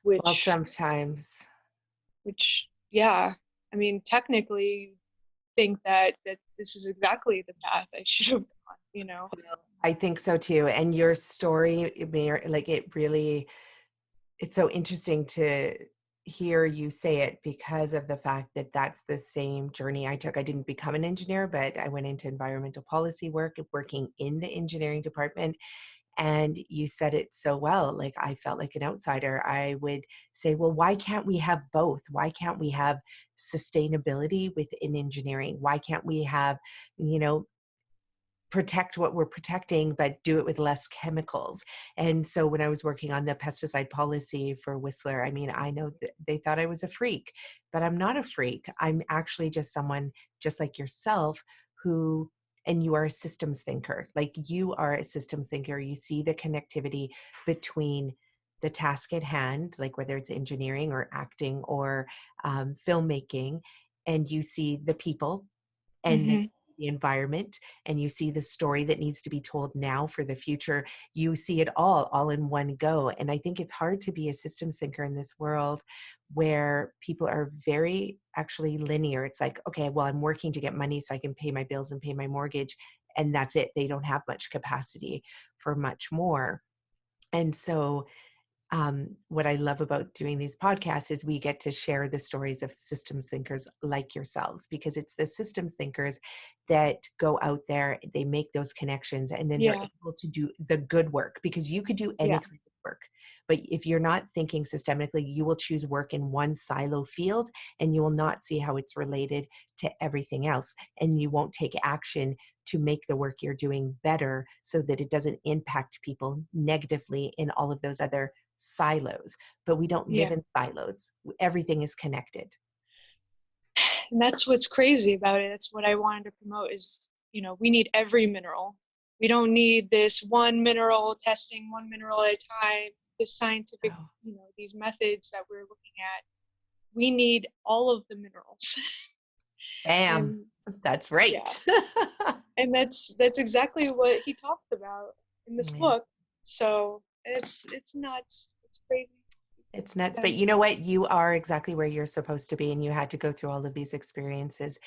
Well, which sometimes. yeah, I mean, technically you think that this is exactly the path I should have gone, you know? I think so too. And your story, it really, it's so interesting to hear you say it because of the fact that that's the same journey I took. I didn't become an engineer, but I went into environmental policy work, working in the engineering department. And you said it so well. Like, I felt like an outsider. I would say, well, why can't we have both? Why can't we have sustainability within engineering? Why can't we have, you know, protect what we're protecting, but do it with less chemicals? And so when I was working on the pesticide policy for Whistler, I mean, I know that they thought I was a freak, but I'm not a freak. I'm actually just someone just like yourself who, and you are a systems thinker. Like, you are a systems thinker. You see the connectivity between the task at hand, like whether it's engineering or acting or filmmaking, and you see the people, and then Mm-hmm. the environment, and you see the story that needs to be told now for the future. You see it all in one go. And I think it's hard to be a systems thinker in this world where people are very actually linear. It's like, okay, well, I'm working to get money so I can pay my bills and pay my mortgage, and that's it. They don't have much capacity for much more. And so what I love about doing these podcasts is we get to share the stories of systems thinkers like yourselves, because it's the systems thinkers that go out there, they make those connections, and then they're Yeah, able to do the good work. Because you could do any yeah, kind of work, but if you're not thinking systemically, you will choose work in one silo field, and you will not see how it's related to everything else. And you won't take action to make the work you're doing better so that it doesn't impact people negatively in all of those other silos. But we don't live yeah. in silos. Everything is connected. And that's what's crazy about it. That's what I wanted to promote is, you know, we need every mineral. We don't need this one mineral testing one mineral at a time, this scientific, Oh, you know, these methods that we're looking at. We need all of the minerals. bam. And That's yeah, right. and that's exactly what he talked about in this Yeah. book. So it's nuts. It's crazy. It's nuts. But And you know what? You are exactly where you're supposed to be. And you had to go through all of these experiences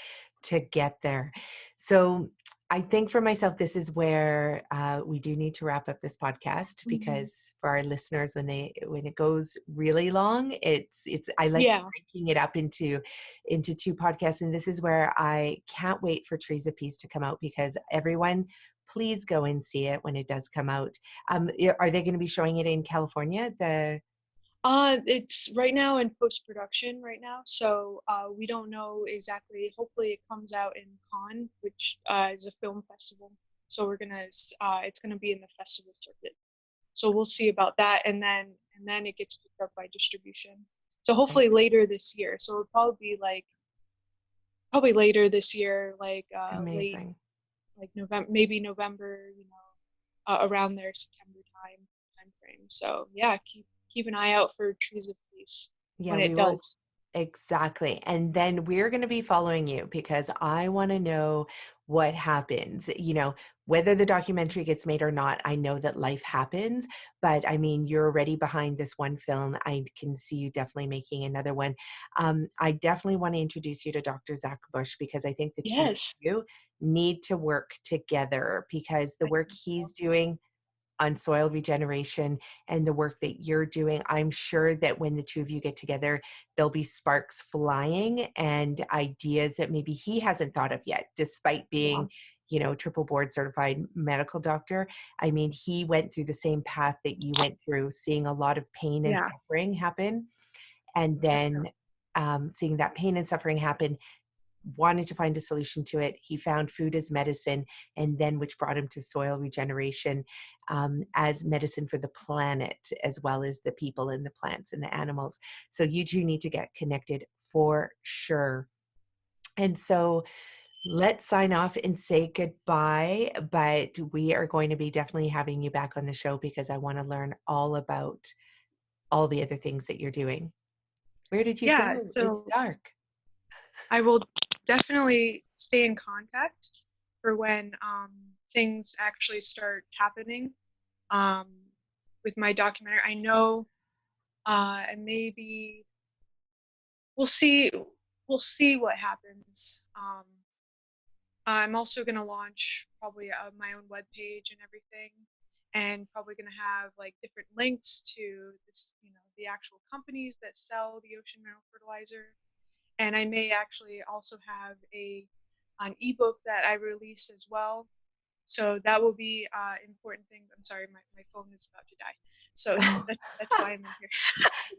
to get there. So I think for myself, this is where we do need to wrap up this podcast, mhm. because for our listeners, when it goes really long, I like Yeah, breaking it up into two podcasts. And this is where I can't wait for Trees of Peace to come out, because everyone, please go and see it when it does come out. Are they going to be showing it in California? it's right now in post-production right now, so we don't know exactly. Hopefully, it comes out in Cannes, which is a film festival. So it's gonna be in the festival circuit. So we'll see about that, and then it gets picked up by distribution. So hopefully later this year. So it'll probably later this year, like late, Amazing. like November, maybe November, you know, around there, September time frame. So yeah, keep an eye out for Trees of Peace Yeah, when it we will. does. Exactly. And then we're going to be following you, because I want to know what happens, whether the documentary gets made or not. I know that life happens, but I mean, you're already behind this one film. I can see you definitely making another one. I definitely want to introduce you to Dr. Zach Bush, because I think the two of Yes, you need to work together, because the I work think so. he's doing on soil regeneration and the work that you're doing, I'm sure that when the two of you get together, there'll be sparks flying and ideas that maybe he hasn't thought of yet, despite Yeah, being, triple board certified medical doctor. I mean, he went through the same path that you went through, seeing a lot of pain and yeah, suffering happen. And then definitely. seeing that pain and suffering happen, wanted to find a solution to it. He found food as medicine, and then which brought him to soil regeneration as medicine for the planet, as well as the people and the plants and the animals. So you two need to get connected for sure. And so let's sign off and say goodbye, but we are going to be definitely having you back on the show because I want to learn all about all the other things that you're doing. Where did you Yeah, go? It's so dark. I will definitely stay in contact for when things actually start happening um, with my documentary. I know, and maybe we'll see. We'll see what happens. I'm also going to launch probably my own webpage and everything, and probably going to have like different links to this, the actual companies that sell the ocean mineral fertilizer. And I may actually also have an ebook that I release as well. So that will be important thing. I'm sorry, my phone is about to die. So Oh. that's why I'm in here.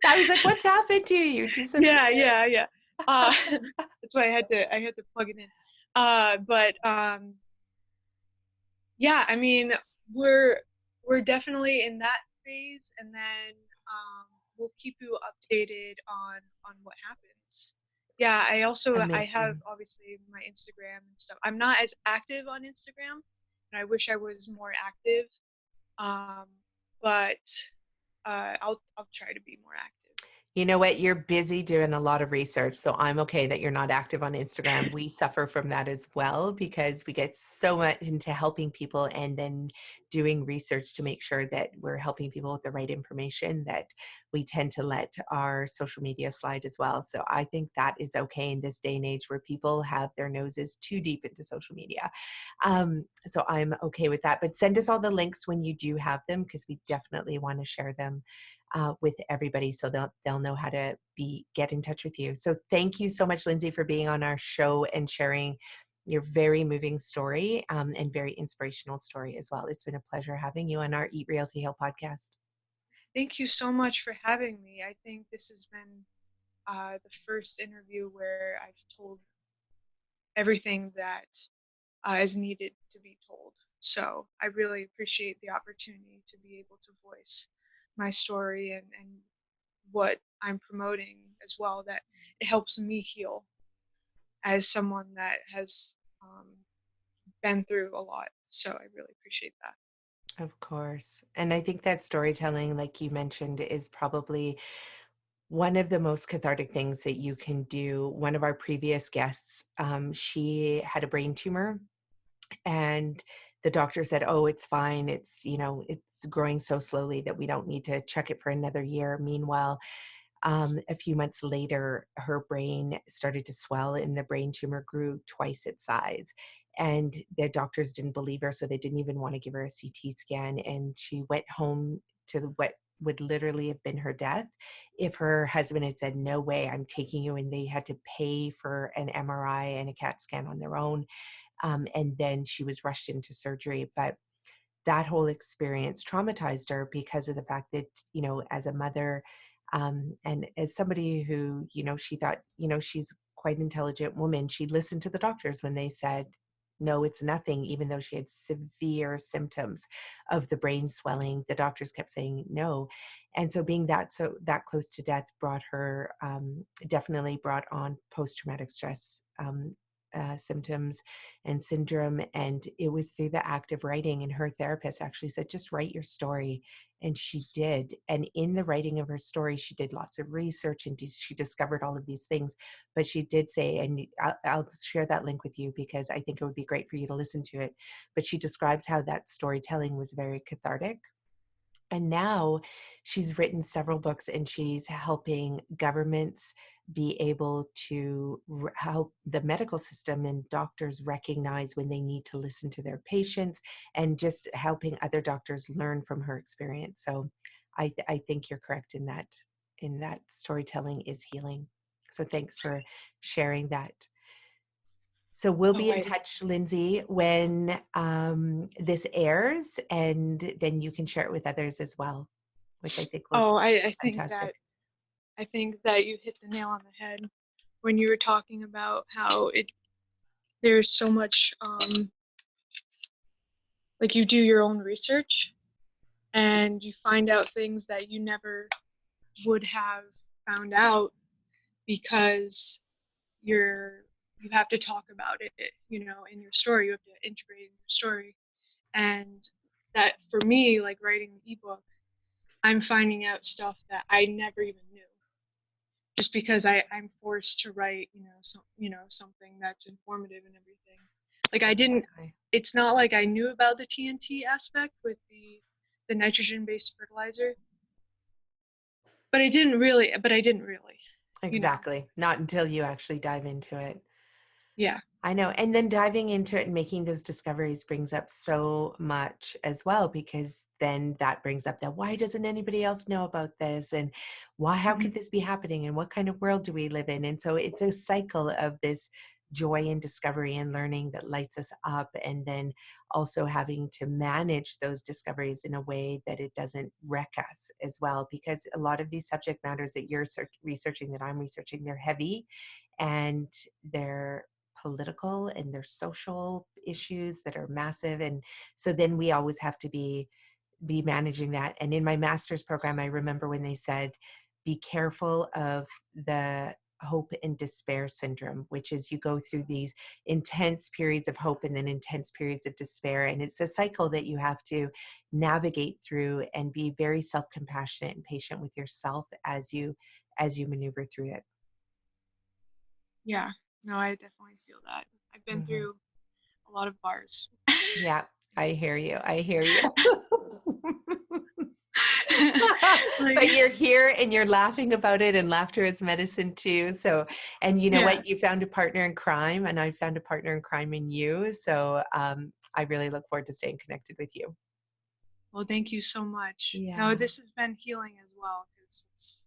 I was like, what's happened to you? You Yeah, disappeared. yeah. That's why I had to plug it in. But yeah, I mean, we're we're definitely in that phase, and then we'll keep you updated on what happens. Yeah, I have Amazing. obviously my Instagram and stuff. I'm not as active on Instagram, and I wish I was more active. Um, but I'll try to be more active. You know what? You're busy doing a lot of research, so I'm okay that you're not active on Instagram. We suffer from that as well because we get so much into helping people and then doing research to make sure that we're helping people with the right information that we tend to let our social media slide as well. So I think that is okay in this day and age where people have their noses too deep into social media. So I'm okay with that. But send us all the links when you do have them because we definitely want to share them with everybody so they'll know how to get in touch with you. So thank you so much, Lindsay, for being on our show and sharing your very moving story and very inspirational story as well. It's been a pleasure having you on our Eat Real to Heal podcast. Thank you so much for having me. I think this has been the first interview where I've told everything that is needed to be told. So I really appreciate the opportunity to be able to voice my story and what I'm promoting as well, that it helps me heal as someone that has been through a lot. So I really appreciate that. Of course. And I think that storytelling, like you mentioned, is probably one of the most cathartic things that you can do. One of our previous guests, she had a brain tumor and the doctor said, oh, it's fine, it's growing so slowly that we don't need to check it for another year. Meanwhile, a few months later her brain started to swell and the brain tumor grew twice its size, and the doctors didn't believe her, so they didn't even want to give her a CT scan, and she went home to what would literally have been her death if her husband had said, no way, I'm taking you, and they had to pay for an MRI and a CAT scan on their own. And then she was rushed into surgery. But that whole experience traumatized her because of the fact that, as a mother, and as somebody who, she thought, she's quite an intelligent woman, she listened to the doctors when they said, no, it's nothing, even though she had severe symptoms of the brain swelling. The doctors kept saying no. And so being that close to death brought her, definitely brought on post-traumatic stress symptoms and syndrome. And it was through the act of writing. And her therapist actually said, just write your story. And she did. And in the writing of her story, she did lots of research and she discovered all of these things. But she did say, and I'll share that link with you because I think it would be great for you to listen to it. But she describes how that storytelling was very cathartic. And now she's written several books and she's helping governments be able to help the medical system and doctors recognize when they need to listen to their patients, and just helping other doctors learn from her experience. So I think you're correct in that storytelling is healing. So thanks for sharing that. So we'll Oh, be in touch, Lindsay, when this airs, and then you can share it with others as well, which I think will be I think fantastic. that you hit the nail on the head when you were talking about how there's so much like you do your own research and you find out things that you never would have found out because you're you have to talk about it, in your story. You have to integrate it in your story. And that for me, like writing an ebook, I'm finding out stuff that I never even knew. Just because I'm forced to write, something that's informative and everything. Like I didn't, Exactly. it's not like I knew about the TNT aspect with the nitrogen-based fertilizer, but I didn't really, Exactly. Not until you actually dive into it. Yeah. I know. And then diving into it and making those discoveries brings up so much as well, because then that brings up that why doesn't anybody else know about this? And how Mhm. could this be happening? And what kind of world do we live in? And so it's a cycle of this joy and discovery and learning that lights us up. And then also having to manage those discoveries in a way that it doesn't wreck us as well, because a lot of these subject matters that you're researching, that I'm researching, they're heavy and they're political and there's social issues that are massive, and so then we always have to be managing that. And in my master's program, I remember when they said be careful of the hope and despair syndrome, which is you go through these intense periods of hope and then intense periods of despair, and it's a cycle that you have to navigate through and be very self-compassionate and patient with yourself as you maneuver through it. Yeah. No, I definitely feel that. I've been Mm-hmm. through a lot of bars. Yeah, I hear you. I hear you. Like, But you're here and you're laughing about it, and laughter is medicine too. So, and you know yeah. what? You found a partner in crime, and I found a partner in crime in you. So, I really look forward to staying connected with you. Well, thank you so much. No, Yeah, this has been healing as well because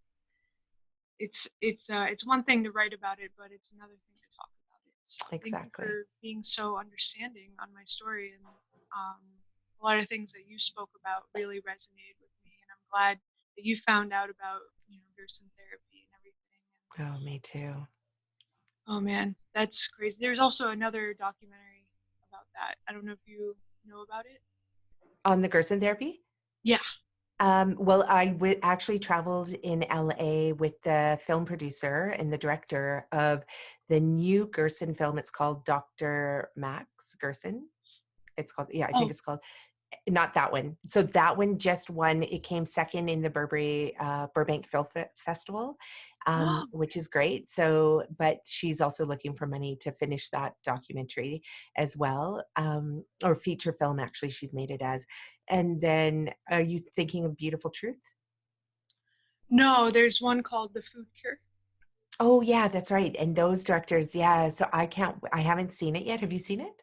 it's one thing to write about it, but it's another thing to talk about it. So thank you exactly. for being so understanding on my story, and um, a lot of things that you spoke about really resonated with me, and I'm glad that you found out about Gerson therapy and everything. Oh, me too. Oh man, that's crazy. There's also another documentary about that. I don't know if you know about it. On the Gerson therapy? Yeah. Well, actually traveled in LA with the film producer and the director of the new Gerson film. It's called Dr. Max Gerson. It's called, yeah, I think Oh. it's called, not that one. So that one just won. It came second in the Burbank Film Festival, which is great. So, but she's also looking for money to finish that documentary as well, or feature film. Actually, she's made it as. And then, are you thinking of Beautiful Truth? No, there's one called The Food Cure. Oh, yeah, that's right. And those directors, yeah. So I haven't seen it yet. Have you seen it?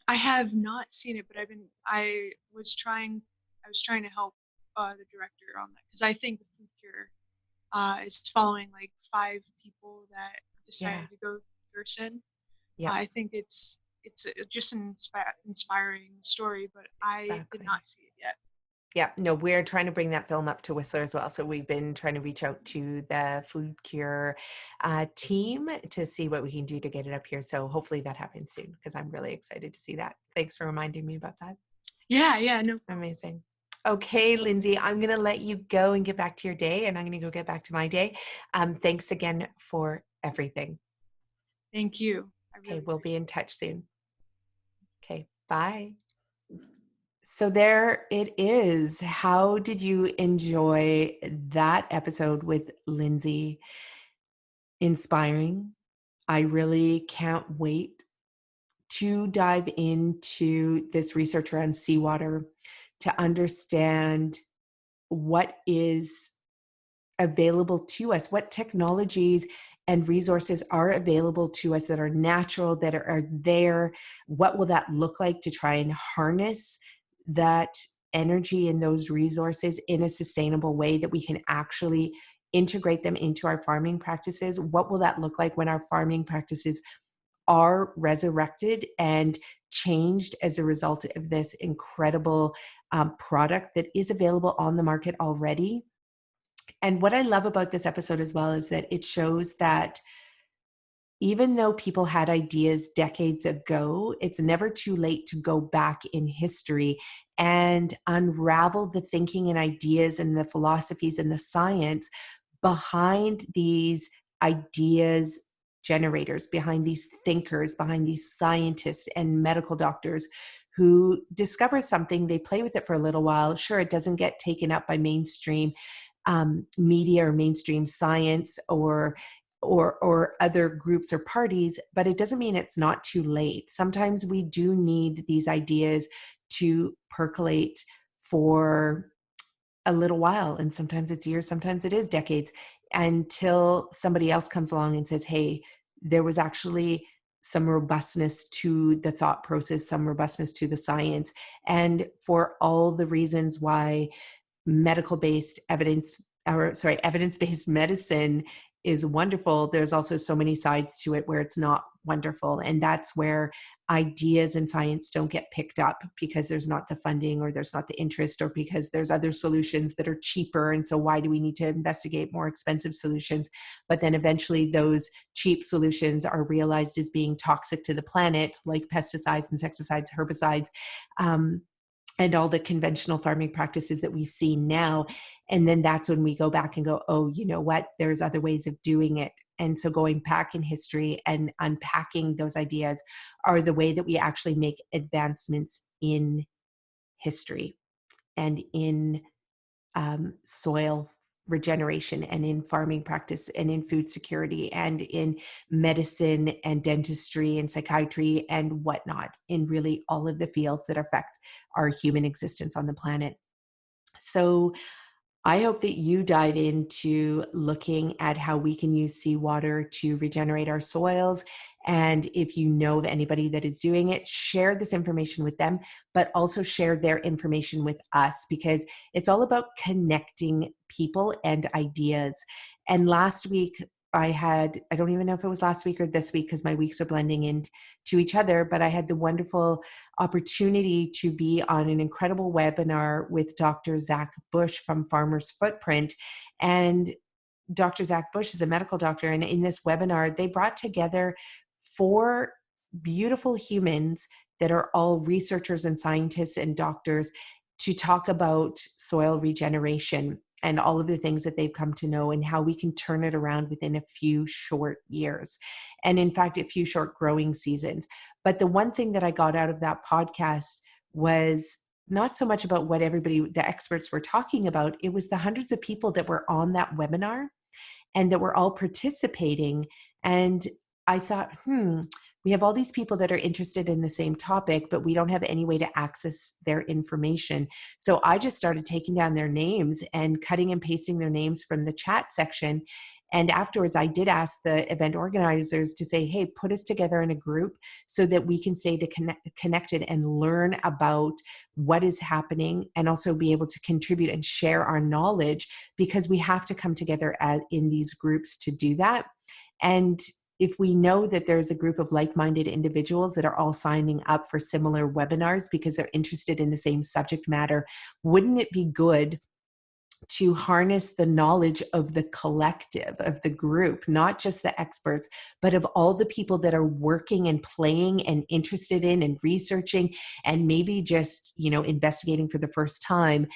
I have not seen it, but I was trying to help the director on that because I think The Food Cure is following like 5 people that Yeah. decided to go Gerson. Yeah. I think it's just an inspiring story, but I did Exactly. not see it yet. Yeah, no, we're trying to bring that film up to Whistler as well. So we've been trying to reach out to the Food Cure team to see what we can do to get it up here. So hopefully that happens soon, because I'm really excited to see that. Thanks for reminding me about that. Yeah, no problem. Amazing. Okay, Lindsay, I'm going to let you go and get back to your day, and I'm going to go get back to my day. Thanks again for everything. Thank you. I Okay, really we'll be appreciate in touch soon. Okay, bye. So there it is. How did you enjoy that episode with Lindsay? Inspiring. I really can't wait to dive into this research around seawater to understand what is available to us, what technologies and resources are available to us that are natural, that are there. What will that look like to try and harness that energy and those resources in a sustainable way that we can actually integrate them into our farming practices? What will that look like when our farming practices are resurrected and changed as a result of this incredible product that is available on the market already? And what I love about this episode as well is that it shows that even though people had ideas decades ago, it's never too late to go back in history and unravel the thinking and ideas and the philosophies and the science behind these ideas generators, behind these thinkers, behind these scientists and medical doctors who discover something, they play with it for a little while. Sure, it doesn't get taken up by mainstream media or mainstream science or other groups or parties, but it doesn't mean it's not too late. Sometimes we do need these ideas to percolate for a little while, and sometimes it's years, sometimes it is decades, until somebody else comes along and says, hey, there was actually some robustness to the thought process, some robustness to the science. And for all the reasons why evidence-based medicine is wonderful, there's also so many sides to it where it's not wonderful. And that's where ideas in science don't get picked up because there's not the funding or there's not the interest or because there's other solutions that are cheaper. And so why do we need to investigate more expensive solutions? But then eventually those cheap solutions are realized as being toxic to the planet, like pesticides, insecticides, herbicides, and all the conventional farming practices that we've seen now. And then that's when we go back and go, oh, you know what? There's other ways of doing it. And so going back in history and unpacking those ideas are the way that we actually make advancements in history and in soil regeneration and in farming practice and in food security and in medicine and dentistry and psychiatry and whatnot, in really all of the fields that affect our human existence on the planet. So I hope that you dive into looking at how we can use seawater to regenerate our soils. And if you know of anybody that is doing it, share this information with them, but also share their information with us, because it's all about connecting people and ideas. And last week, I don't even know if it was last week or this week because my weeks are blending into each other, but I had the wonderful opportunity to be on an incredible webinar with Dr. Zach Bush from Farmer's Footprint. And Dr. Zach Bush is a medical doctor. And in this webinar, they brought together 4 beautiful humans that are all researchers and scientists and doctors to talk about soil regeneration and all of the things that they've come to know and how we can turn it around within a few short years. And in fact, a few short growing seasons. But the one thing that I got out of that podcast was not so much about what the experts were talking about. It was the hundreds of people that were on that webinar and that were all participating. And I thought, we have all these people that are interested in the same topic, but we don't have any way to access their information. So I just started taking down their names and cutting and pasting their names from the chat section. And afterwards, I did ask the event organizers to say, hey, put us together in a group so that we can stay connected and learn about what is happening and also be able to contribute and share our knowledge, because we have to come together in these groups to do that. And if we know that there's a group of like-minded individuals that are all signing up for similar webinars because they're interested in the same subject matter, wouldn't it be good to harness the knowledge of the collective, of the group, not just the experts, but of all the people that are working and playing and interested in and researching and maybe just, investigating for the first time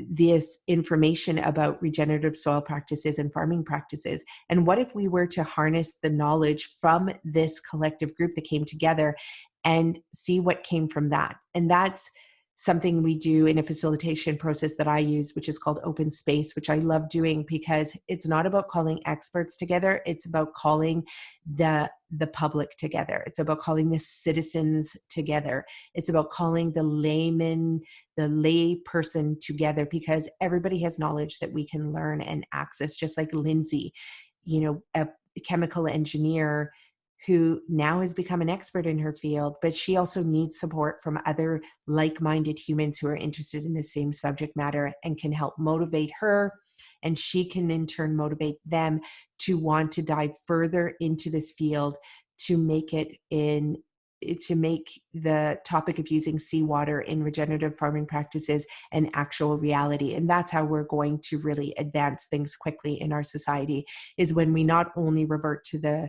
this information about regenerative soil practices and farming practices? And what if we were to harness the knowledge from this collective group that came together and see what came from that? And that's something we do in a facilitation process that I use, which is called open space, which I love doing because it's not about calling experts together. It's about calling the public together. It's about calling the citizens together. It's about calling the layman, the lay person together, because everybody has knowledge that we can learn and access, just like Lindsay, a chemical engineer who now has become an expert in her field, but she also needs support from other like-minded humans who are interested in the same subject matter and can help motivate her. And she can in turn motivate them to want to dive further into this field to make the topic of using seawater in regenerative farming practices an actual reality. And that's how we're going to really advance things quickly in our society, is when we not only revert to the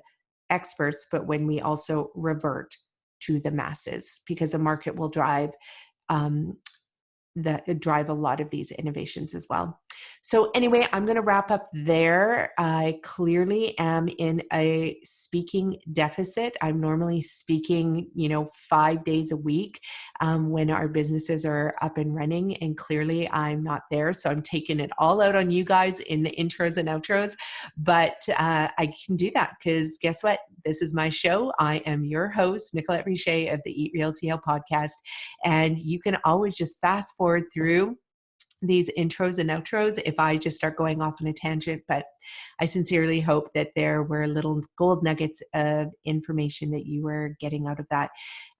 experts, but when we also revert to the masses, because the market will drive a lot of these innovations as well. So anyway, I'm going to wrap up there. I clearly am in a speaking deficit. I'm normally speaking, 5 days a week when our businesses are up and running, and clearly I'm not there. So I'm taking it all out on you guys in the intros and outros, but I can do that because guess what? This is my show. I am your host, Nicolette Richer of the Eat Real to Heal podcast, and you can always just fast forward through these intros and outros if I just start going off on a tangent, but I sincerely hope that there were little gold nuggets of information that you were getting out of that.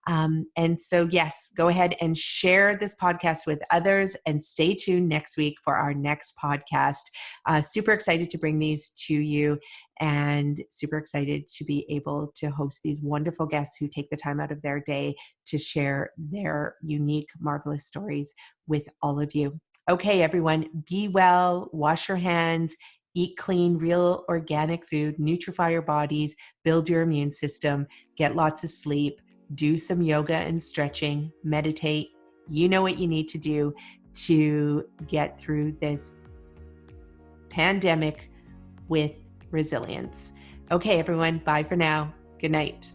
And so, yes, go ahead and share this podcast with others and stay tuned next week for our next podcast. Super excited to bring these to you and super excited to be able to host these wonderful guests who take the time out of their day to share their unique, marvelous stories with all of you. Okay, everyone, be well, wash your hands, eat clean, real organic food, nutrify your bodies, build your immune system, get lots of sleep, do some yoga and stretching, meditate. You know what you need to do to get through this pandemic with resilience. Okay, everyone, bye for now. Good night.